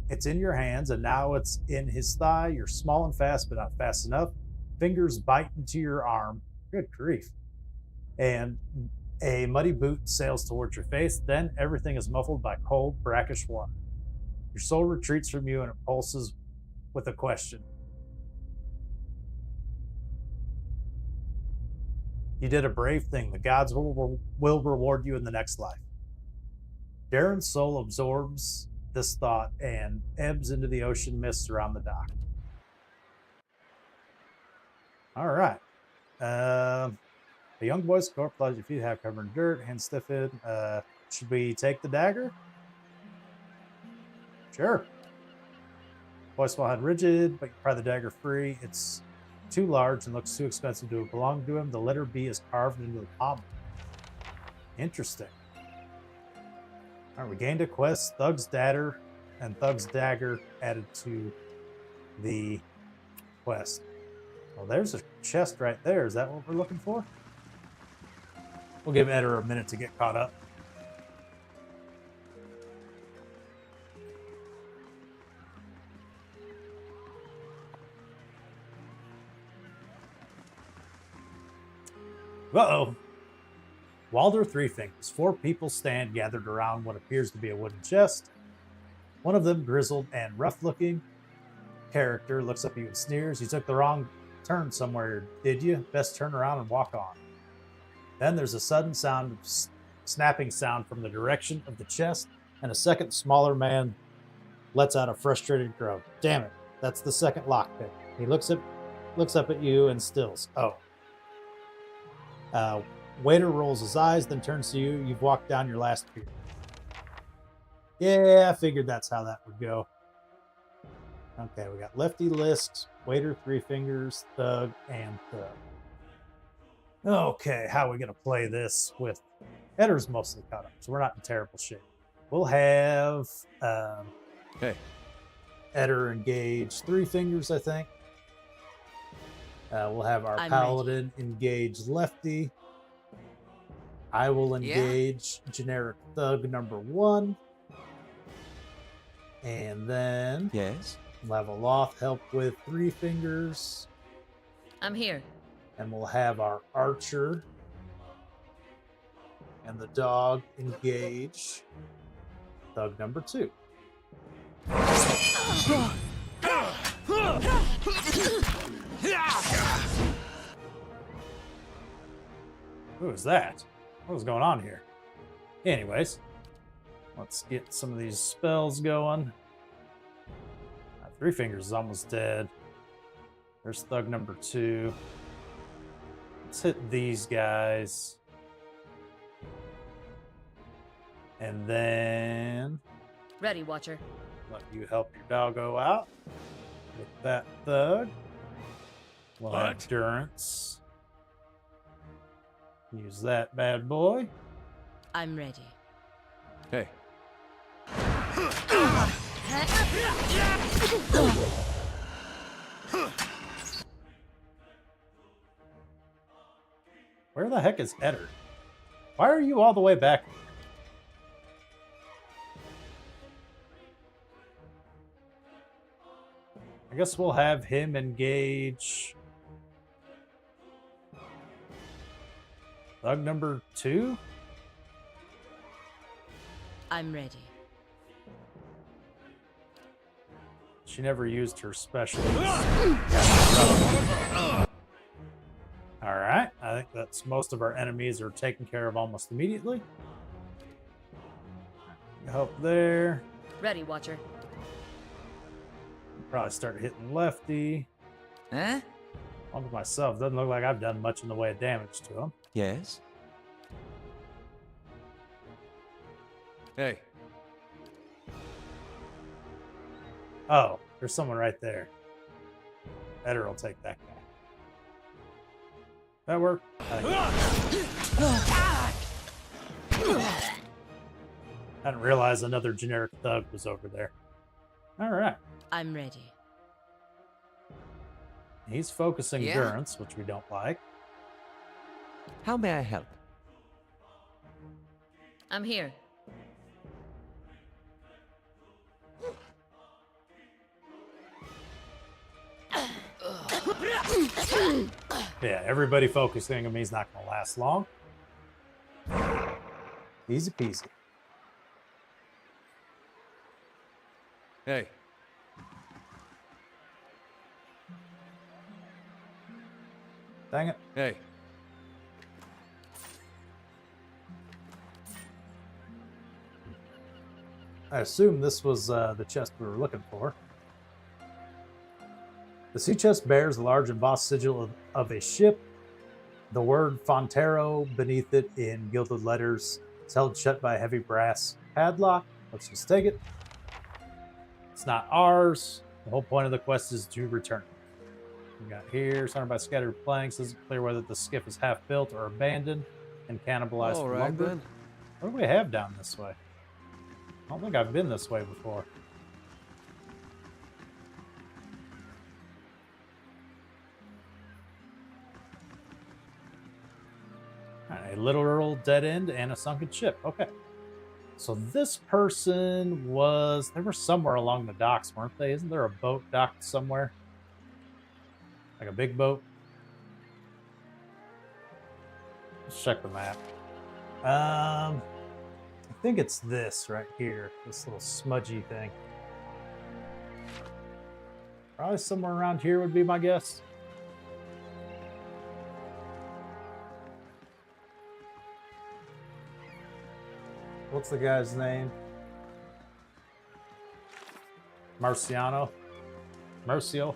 It's in your hands, and now it's in his thigh. You're small and fast, but not fast enough. Fingers bite into your arm. Good grief. And a muddy boot sails towards your face. Then everything is muffled by cold, brackish water. Your soul retreats from you, and it pulses with a question. You did a brave thing. The gods will reward you in the next life. Derrin's soul absorbs this thought and ebbs into the ocean mists around the dock. All right. A young boy's corpse lies at your feet, half covered in dirt, hands stiffened. Should we take the dagger? Sure. Boy's small head rigid, but you pry the dagger free. It's too large and looks too expensive to belong to him. The letter B is carved into the pommel. Interesting. All right, we gained a quest. Thug's Dagger and Thug's Dagger added to the quest. Well, there's a chest right there. Is that what we're looking for? We'll give Eder a minute to get caught up. Uh-oh. Walder Three Fingers. 4 people stand gathered around what appears to be a wooden chest. One of them, grizzled and rough-looking character, looks up at you and sneers. You took the wrong turn somewhere, did you? Best turn around and walk on. Then there's a sudden sound of snapping sound from the direction of the chest, and a second smaller man lets out a frustrated groan. Damn it, that's the second lockpick. He looks up at you and stills. Oh. Waiter rolls his eyes, then turns to you. You've walked down your last beer. Yeah, I figured that's how that would go. Okay, we got Lefty Lisk, Waiter Three Fingers, Thug, and Thug. Okay, how are we gonna play this with Eddar's mostly caught up, so we're not in terrible shape. We'll have Hey, Eddar engage 3 fingers, I think. We'll have our I'm paladin engage lefty. I will engage generic thug number 1. And then Yes? we'll have Aloth help with 3 fingers. I'm here. And we'll have our archer and the dog engage thug number 2. Who is that? What was going on here? Anyways, let's get some of these spells going. 3 fingers is almost dead. There's thug number 2. Let's hit these guys. And then Ready, Watcher. let you help your doggo out with that thug. We'll have endurance. Use that bad boy. I'm ready. hey. Where the heck is Eddard? Why are you all the way back? I guess we'll have him engage thug number 2. I'm ready. She never used her special. Alright, I think that's most of our enemies are taken care of almost immediately. Help there. Ready, Watcher. Probably start hitting lefty. Huh? Onto myself. Doesn't look like I've done much in the way of damage to him. Yes? Hey, Oh, there's someone right there. Eddard will take that guy. That work? I didn't realize another generic thug was over there. Alright. I'm ready. He's focusing Yeah. endurance, which we don't like. How may I help? I'm here. Yeah, everybody focusing on me is not going to last long. Easy peasy. hey. Dang it. Hey, I assume this was the chest we were looking for. The sea chest bears a large embossed sigil of a ship. The word Fontero beneath it in gilded letters is held shut by a heavy brass padlock. Let's just take it. It's not ours. The whole point of the quest is to return. We got here, surrounded by scattered planks. Isn't clear whether the skiff is half built or abandoned and cannibalized all for right lumber. then. What do we have down this way? I don't think I've been this way before. Alright, a literal dead end and a sunken ship. Okay. So this person was... They were somewhere along the docks, weren't they? Isn't there a boat docked somewhere? Like a big boat? Let's check the map. I think it's this right here. This little smudgy thing. Probably somewhere around here would be my guess. What's the guy's name? Marciano? Marcio?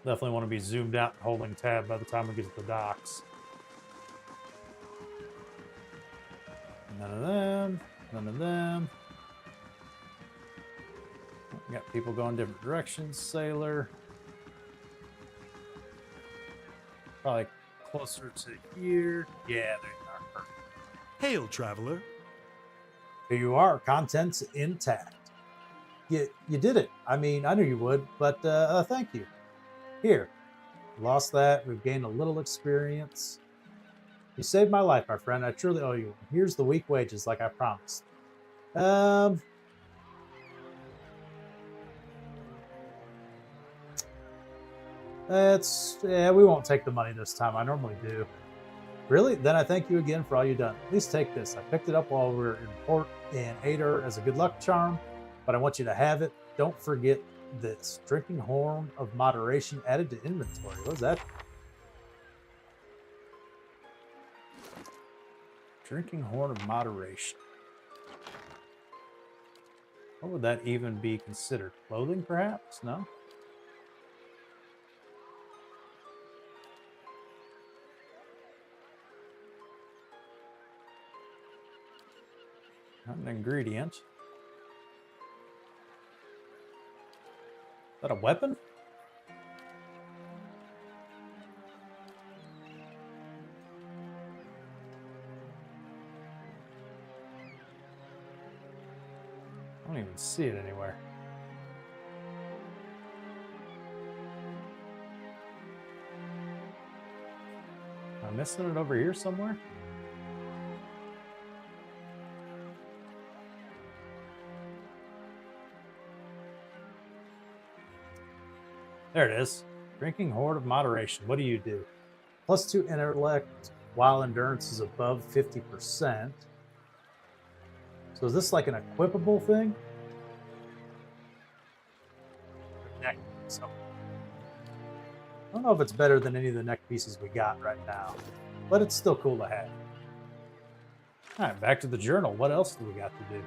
Definitely want to be zoomed out and holding tab by the time we get to the docks. None of them. None of them. Got people going different directions. Sailor. Probably closer to here. Yeah, there you are. Perfect. Hail, traveler. Here you are. Contents intact. You did it. I mean, I knew you would, but thank you. Here. Lost that. We've gained a little experience. You saved my life, my friend. I truly owe you one. Here's the week wages, like I promised. We won't take the money this time. I normally do. Really? Then I thank you again for all you've done. At least take this. I picked it up while we were in port in Ader as a good luck charm, but I want you to have it. Don't forget this. Drinking horn of moderation added to inventory. What is that? Drinking horn of moderation. What would that even be considered? Clothing, perhaps? No? Not an ingredient. Is that a weapon? I don't even see it anywhere. Am I missing it over here somewhere? There it is. Drinking Horde of Moderation. What do you do? +2 intellect while endurance is above 50%. So is this like an equipable thing? Neck. So, I don't know if it's better than any of the neck pieces we got right now, but it's still cool to have. All right, back to the journal. What else do we got to do?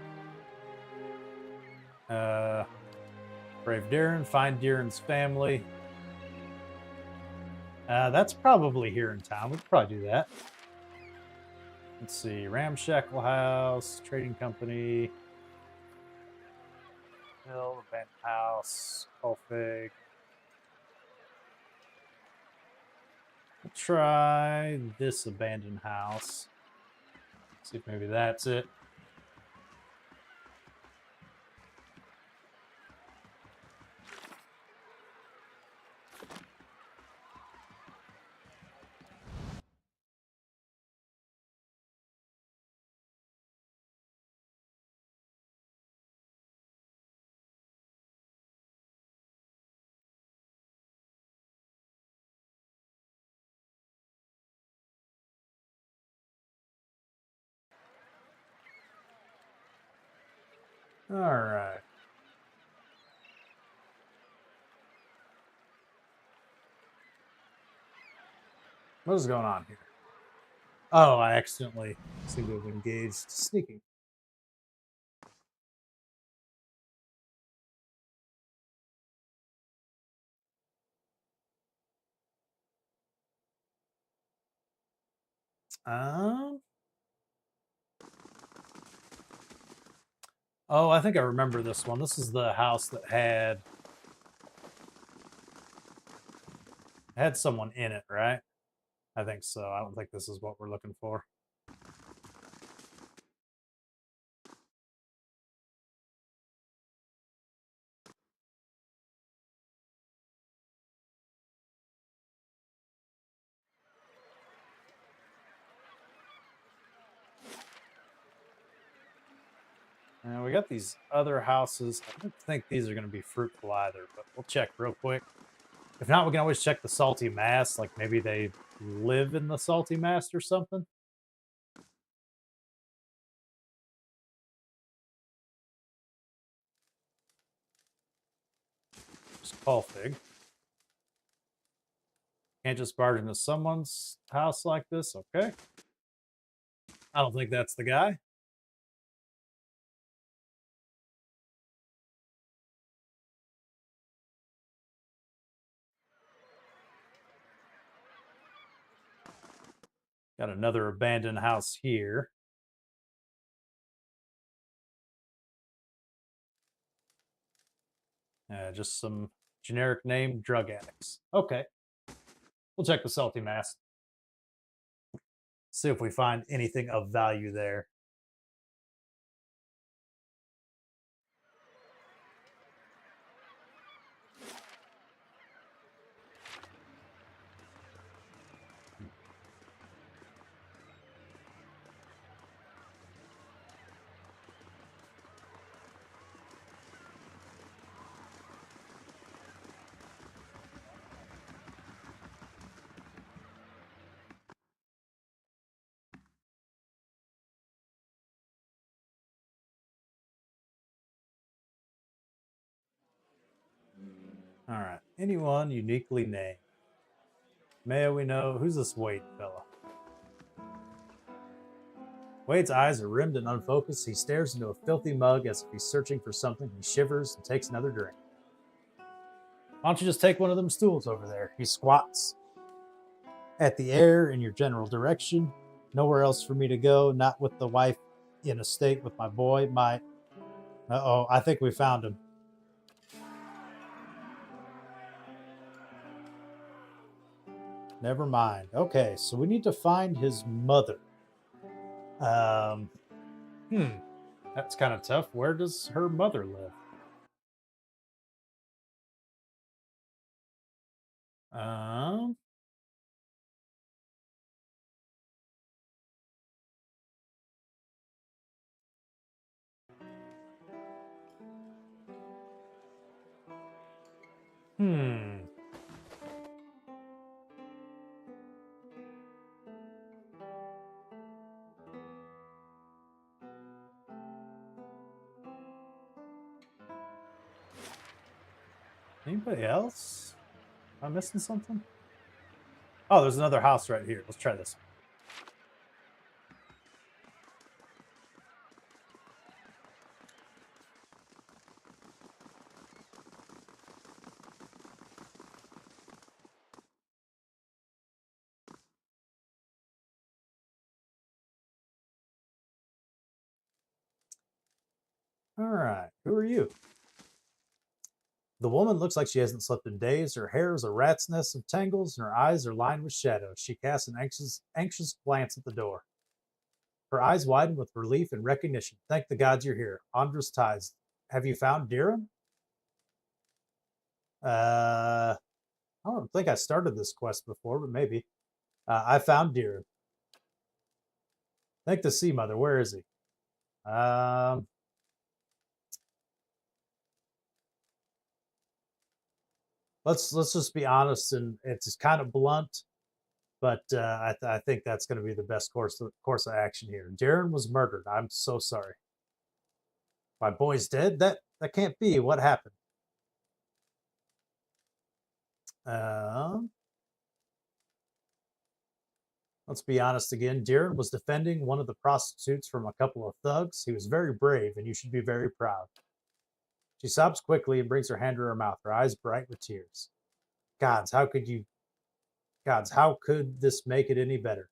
Brave Derrin, find Derrin's family. That's probably here in town. We could probably do that. Let's see. Ramshackle House, Trading Company. Hill, Abandoned House, Colfig. We'll try this abandoned house. See if maybe that's it. All right. What is going on here? Oh, I accidentally seem to have engaged sneaking. Oh, I think I remember this one. This is the house that had someone in it, right? I think so. I don't think this is what we're looking for. And we got these other houses. I don't think these are going to be fruitful either, but we'll check real quick. If not, we can always check the Salty Mast. Like maybe they live in the Salty Mast or something. Just call Fig. Can't just barge into someone's house like this. Okay. I don't think that's the guy. Got another abandoned house here. Just some generic name drug addicts. Okay. We'll check the Salty Mask. See if we find anything of value there. All right. Anyone uniquely named? May we know who's this Wade fella? Wade's eyes are rimmed and unfocused. He stares into a filthy mug as if he's searching for something. He shivers and takes another drink. Why don't you just take one of them stools over there? He squats at the air in your general direction. Nowhere else for me to go, not with the wife in a state with my boy. Uh-oh, I think we found him. Never mind. Okay, so we need to find his mother. That's kind of tough. Where does her mother live? Um, hmm. Anybody else? Am I missing something? Oh, there's another house right here. Let's try this. All right, who are you? The woman looks like she hasn't slept in days. Her hair is a rat's nest of tangles, and her eyes are lined with shadows. She casts an anxious glance at the door. Her eyes widen with relief and recognition. Thank the gods you're here. Andra's ties. Have you found Derrin? I don't think I started this quest before, but maybe. I found Derrin. Thank the Sea Mother. Where is he? Let's just be honest, and it's kind of blunt, but I think that's going to be the best course of action here. Derrin was murdered. I'm so sorry. My boy's dead. That can't be. What happened? Let's be honest again. Derrin was defending one of the prostitutes from a couple of thugs. He was very brave, and you should be very proud. She sobs quickly and brings her hand to her mouth, her eyes bright with tears. Gods, how could this make it any better?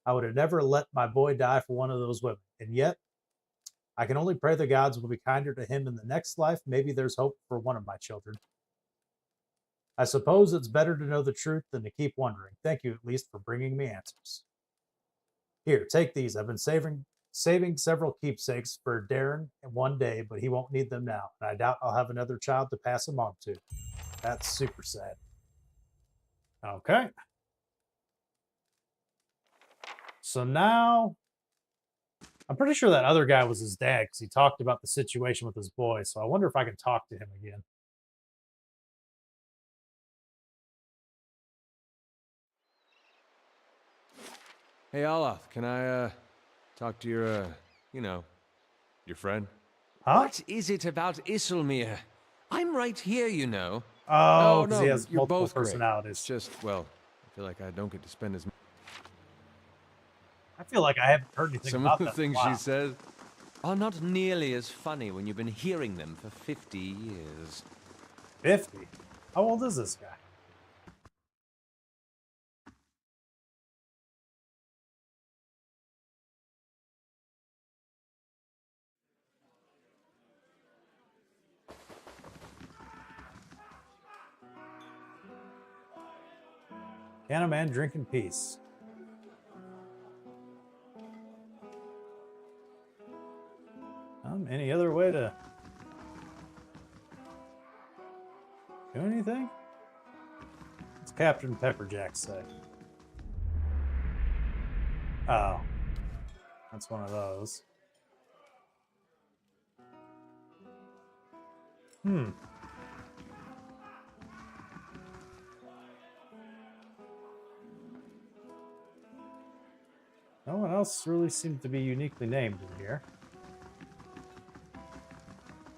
I would have never let my boy die for one of those women. And yet, I can only pray the gods will be kinder to him in the next life. Maybe there's hope for one of my children. I suppose it's better to know the truth than to keep wondering. Thank you at least for bringing me answers. Here, take these. I've been saving several keepsakes for Derrin in one day, but he won't need them now. And I doubt I'll have another child to pass them on to. That's super sad. Okay. So now, I'm pretty sure that other guy was his dad because he talked about the situation with his boy. So I wonder if I can talk to him again. Hey, Olaf, can I, talk to your, your friend? Huh? What is it about Isilmir? I'm right here, you know. Oh, Oh, because no, he has you're multiple both great. personalities. It's just, well, I feel like I don't get to spend as I feel like I haven't heard anything Some about of the that in a things while. she says. Are not nearly as funny when you've been hearing them for 50 years. 50? How old is this guy? Can a man drink in peace? Any other way to do anything? What's Captain Pepperjack say? Oh, that's one of those. No one else really seems to be uniquely named in here.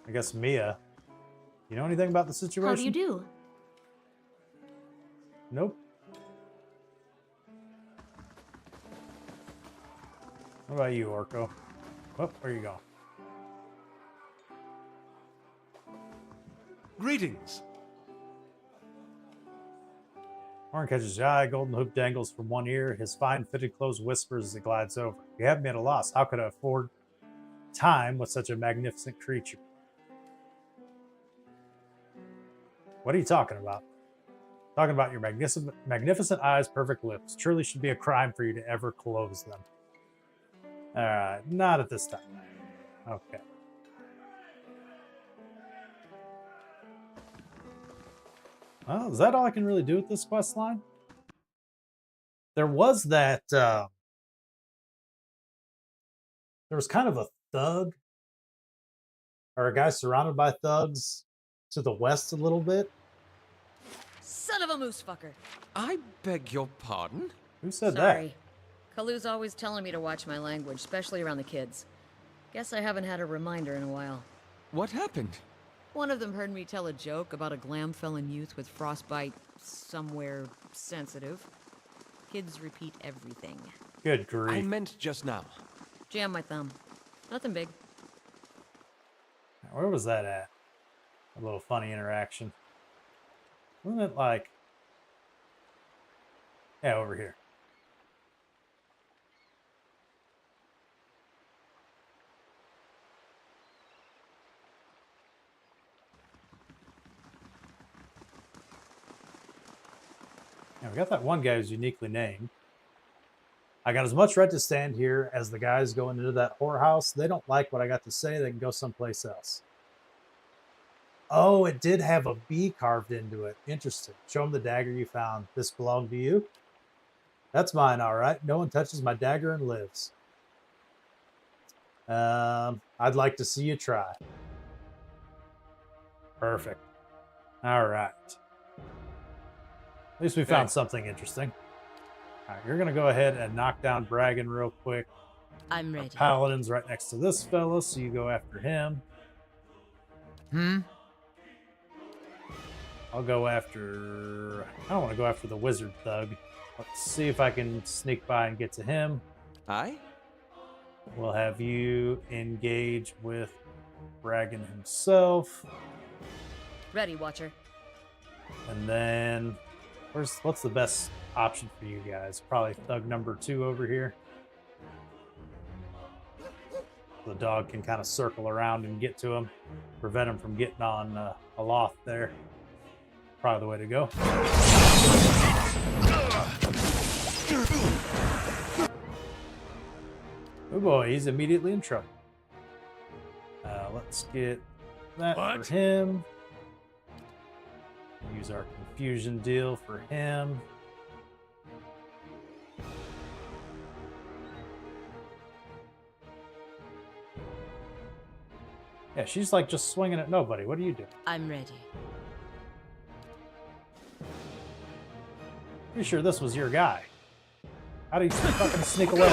I guess Mia. You know anything about the situation? How do you do? Nope. What about you, Orko? Oh, where you go? Greetings. Horn catches your eye, golden hoop dangles from one ear, his fine fitted clothes whispers as it glides over. You have me at a loss. How could I afford time with such a magnificent creature? What are you talking about? Talking about your magnificent eyes, perfect lips. Truly should be a crime for you to ever close them. Alright, not at this time. Okay. Well, is that all I can really do with this quest line? There was that, there was kind of a thug, or a guy surrounded by thugs to the west a little bit. Son of a moose fucker. I beg your pardon? Who said Sorry. Kalu's always telling me to watch my language, especially around the kids. Guess I haven't had a reminder in a while. What happened? One of them heard me tell a joke about a glam-felon youth with frostbite somewhere sensitive. Kids repeat everything. that? Good grief. I meant just now. Jam my thumb. Nothing big. Where was that at? A little funny interaction. Wasn't it like... Yeah, over here. Yeah, we got that one guy who's uniquely named. I got as much right to stand here as the guys going into that whorehouse. They don't like what I got to say. They can go someplace else. Oh, it did have a B carved into it. Interesting. Show them the dagger you found. This belonged to you? That's mine, all right. No one touches my dagger and lives. I'd like to see you try. Perfect. All right. At least we found something interesting. All right, you're going to go ahead and knock down Bragan real quick. I'm ready. Paladin's right next to this fella, so you go after him. I'll go after... I don't want to go after the wizard thug. Let's see if I can sneak by and get to him. Aye? We'll have you engage with Bragan himself. Ready, Watcher. And then... what's the best option for you guys? Probably thug number 2 over here. The dog can kind of circle around and get to him. Prevent him from getting on aloft there. Probably the way to go. Oh boy, he's immediately in trouble. Let's get that for him. Use our confusion deal for him. Yeah, she's like just swinging at nobody. What do you do? I'm ready. Pretty sure this was your guy. How do you fucking sneak away?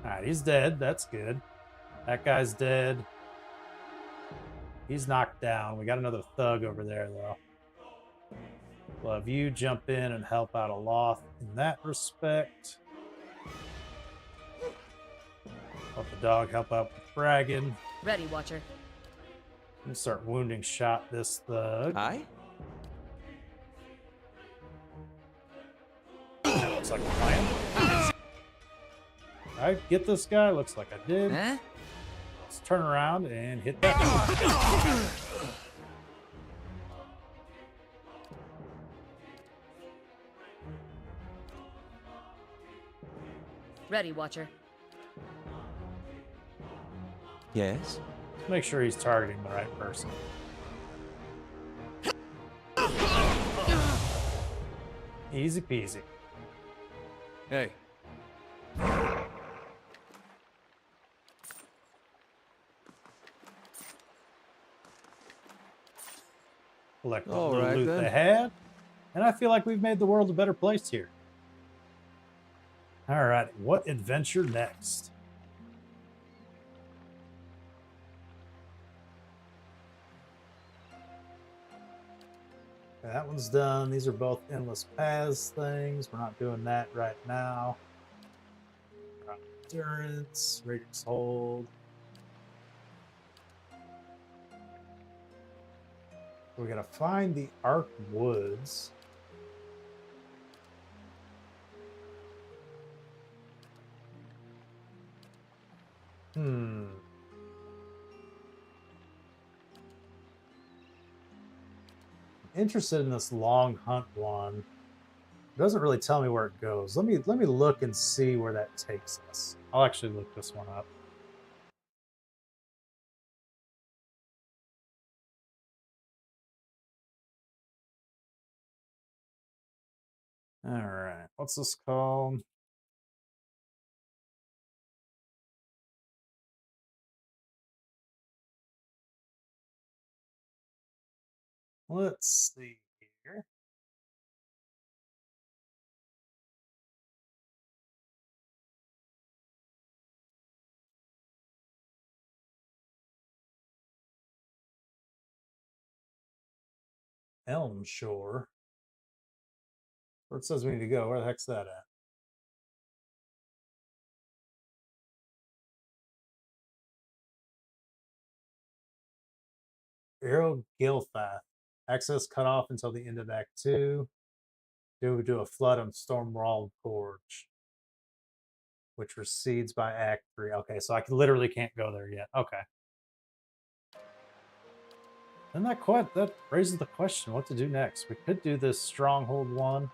Alright, he's dead. That's good. That guy's dead. He's knocked down. We got another thug over there, though. We'll have you jump in and help out aloft in that respect. Let the dog help out with Bragan. Ready, Watcher. And start wounding shot this thug. Aye? That looks like a plan. I get this guy. Looks like I did. Eh? Let's turn around and hit that. Ready, Watcher. Yes? Make sure he's targeting the right person. Easy peasy. Hey. Collect what All little right, loot then. they had. And I feel like we've made the world a better place here. Alright, what adventure next? Okay, that one's done. These are both endless paths things. We're not doing that right now. Endurance, Radiant's Hold. We gotta find the Ark Woods. Interested in this long hunt one. It doesn't really tell me where it goes. Let me look and see where that takes us. I'll actually look this one up. All right, what's this called? Let's see here. Elm Shore. Where it says we need to go. Where the heck's that at? Arrow Gilfath. Access cut off until the end of Act 2. Due to a flood on Stormwall Gorge, which recedes by Act 3. Okay, so I literally can't go there yet. Okay. And that raises the question, what to do next? We could do this Stronghold one.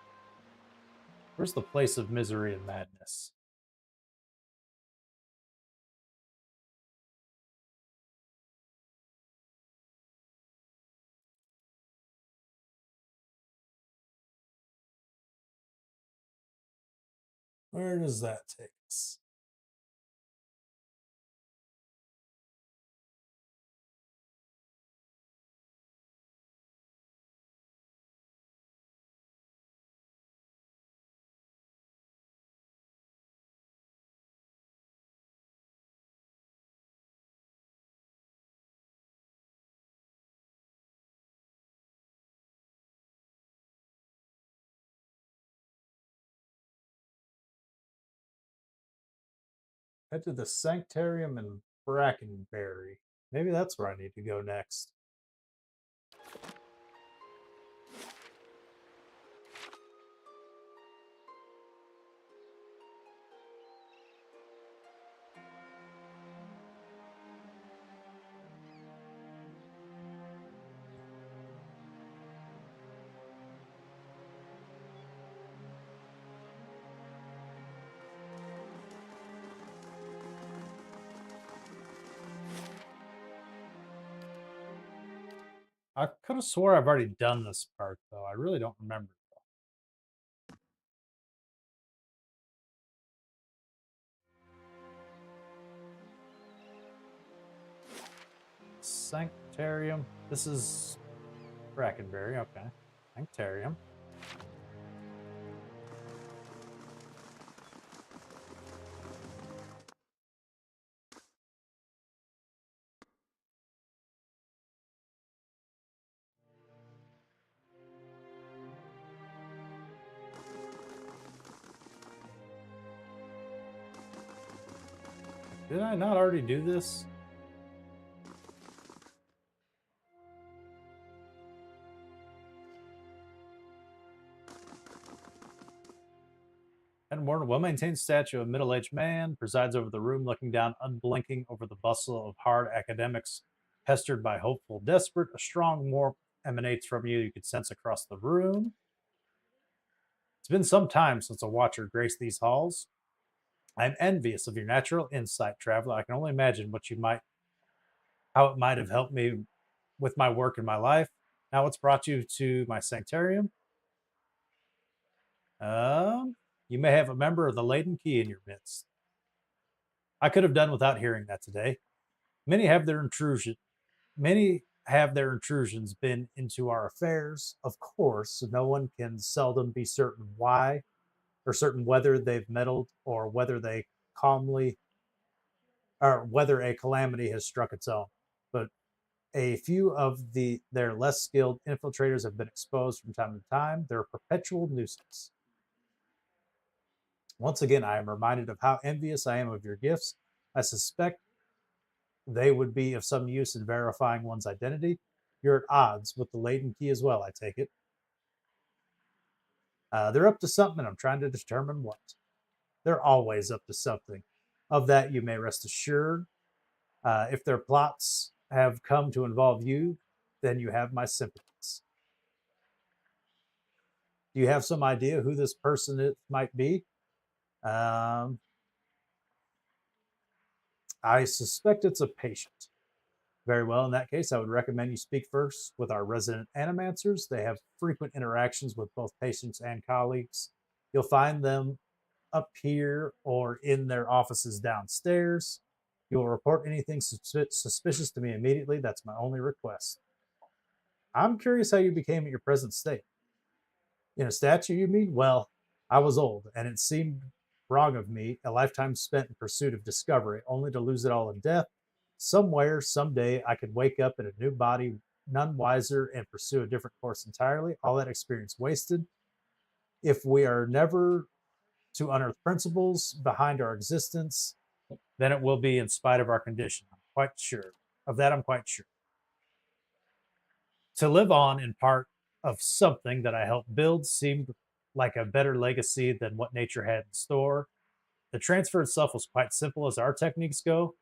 Where's the place of misery and madness? Where does that take us? Head to the Sanctarium in Brackenberry. Maybe that's where I need to go next. I could have swore I've already done this part, though. I really don't remember. Sanctarium. This is Brackenberry. Okay. Sanctarium. Did I not already do this? Edmore, a well-maintained statue of a middle-aged man, presides over the room, looking down, unblinking over the bustle of hard academics, pestered by hopeful desperate. A strong warmth emanates from you could sense across the room. It's been some time since a watcher graced these halls. I'm envious of your natural insight, traveler. I can only imagine how it might have helped me with my work and my life. Now, what's brought you to my sanctuarium? You may have a member of the Laden Key in your midst. I could have done without hearing that today. Many have their intrusions been into our affairs. Of course, no one can seldom be certain why or certain whether they've meddled or whether a calamity has struck its own. But a few of their less skilled infiltrators have been exposed from time to time. They're a perpetual nuisance. Once again, I am reminded of how envious I am of your gifts. I suspect they would be of some use in verifying one's identity. You're at odds with the Laden Key as well, I take it. They're up to something, and I'm trying to determine what. They're always up to something. Of that, you may rest assured. If their plots have come to involve you, then you have my sympathies. Do you have some idea who this person might be? I suspect it's a patient. Very well, in that case, I would recommend you speak first with our resident animancers. They have frequent interactions with both patients and colleagues. You'll find them up here or in their offices downstairs. You will report anything suspicious to me immediately. That's my only request. I'm curious how you became at your present state. In a statue, you mean? Well, I was old, and it seemed wrong of me, a lifetime spent in pursuit of discovery, only to lose it all in death. Somewhere, someday, I could wake up in a new body, none wiser, and pursue a different course entirely. All that experience wasted. If we are never to unearth principles behind our existence, then it will be in spite of our condition. I'm quite sure. Of that, I'm quite sure. To live on in part of something that I helped build seemed like a better legacy than what nature had in store. The transfer itself was quite simple as our techniques go,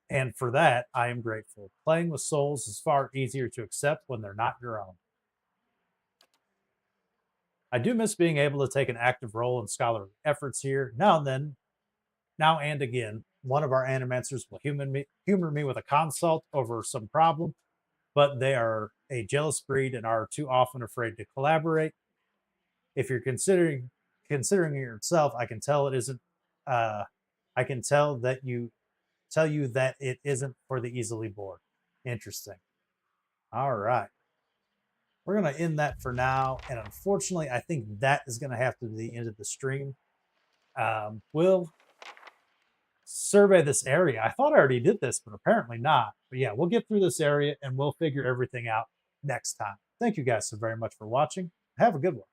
and for that, I am grateful. Playing with souls is far easier to accept when they're not your own. I do miss being able to take an active role in scholarly efforts here. Now and again, one of our animancers will humor me with a consult over some problem, but they are a jealous breed and are too often afraid to collaborate. If you're considering yourself, I can tell it isn't. I can tell you that it isn't for the easily bored. Interesting. All right. We're going to end that for now. And unfortunately, I think that is going to have to be the end of the stream. We'll survey this area. I thought I already did this, but apparently not. But yeah, we'll get through this area and we'll figure everything out next time. Thank you guys so very much for watching. Have a good one.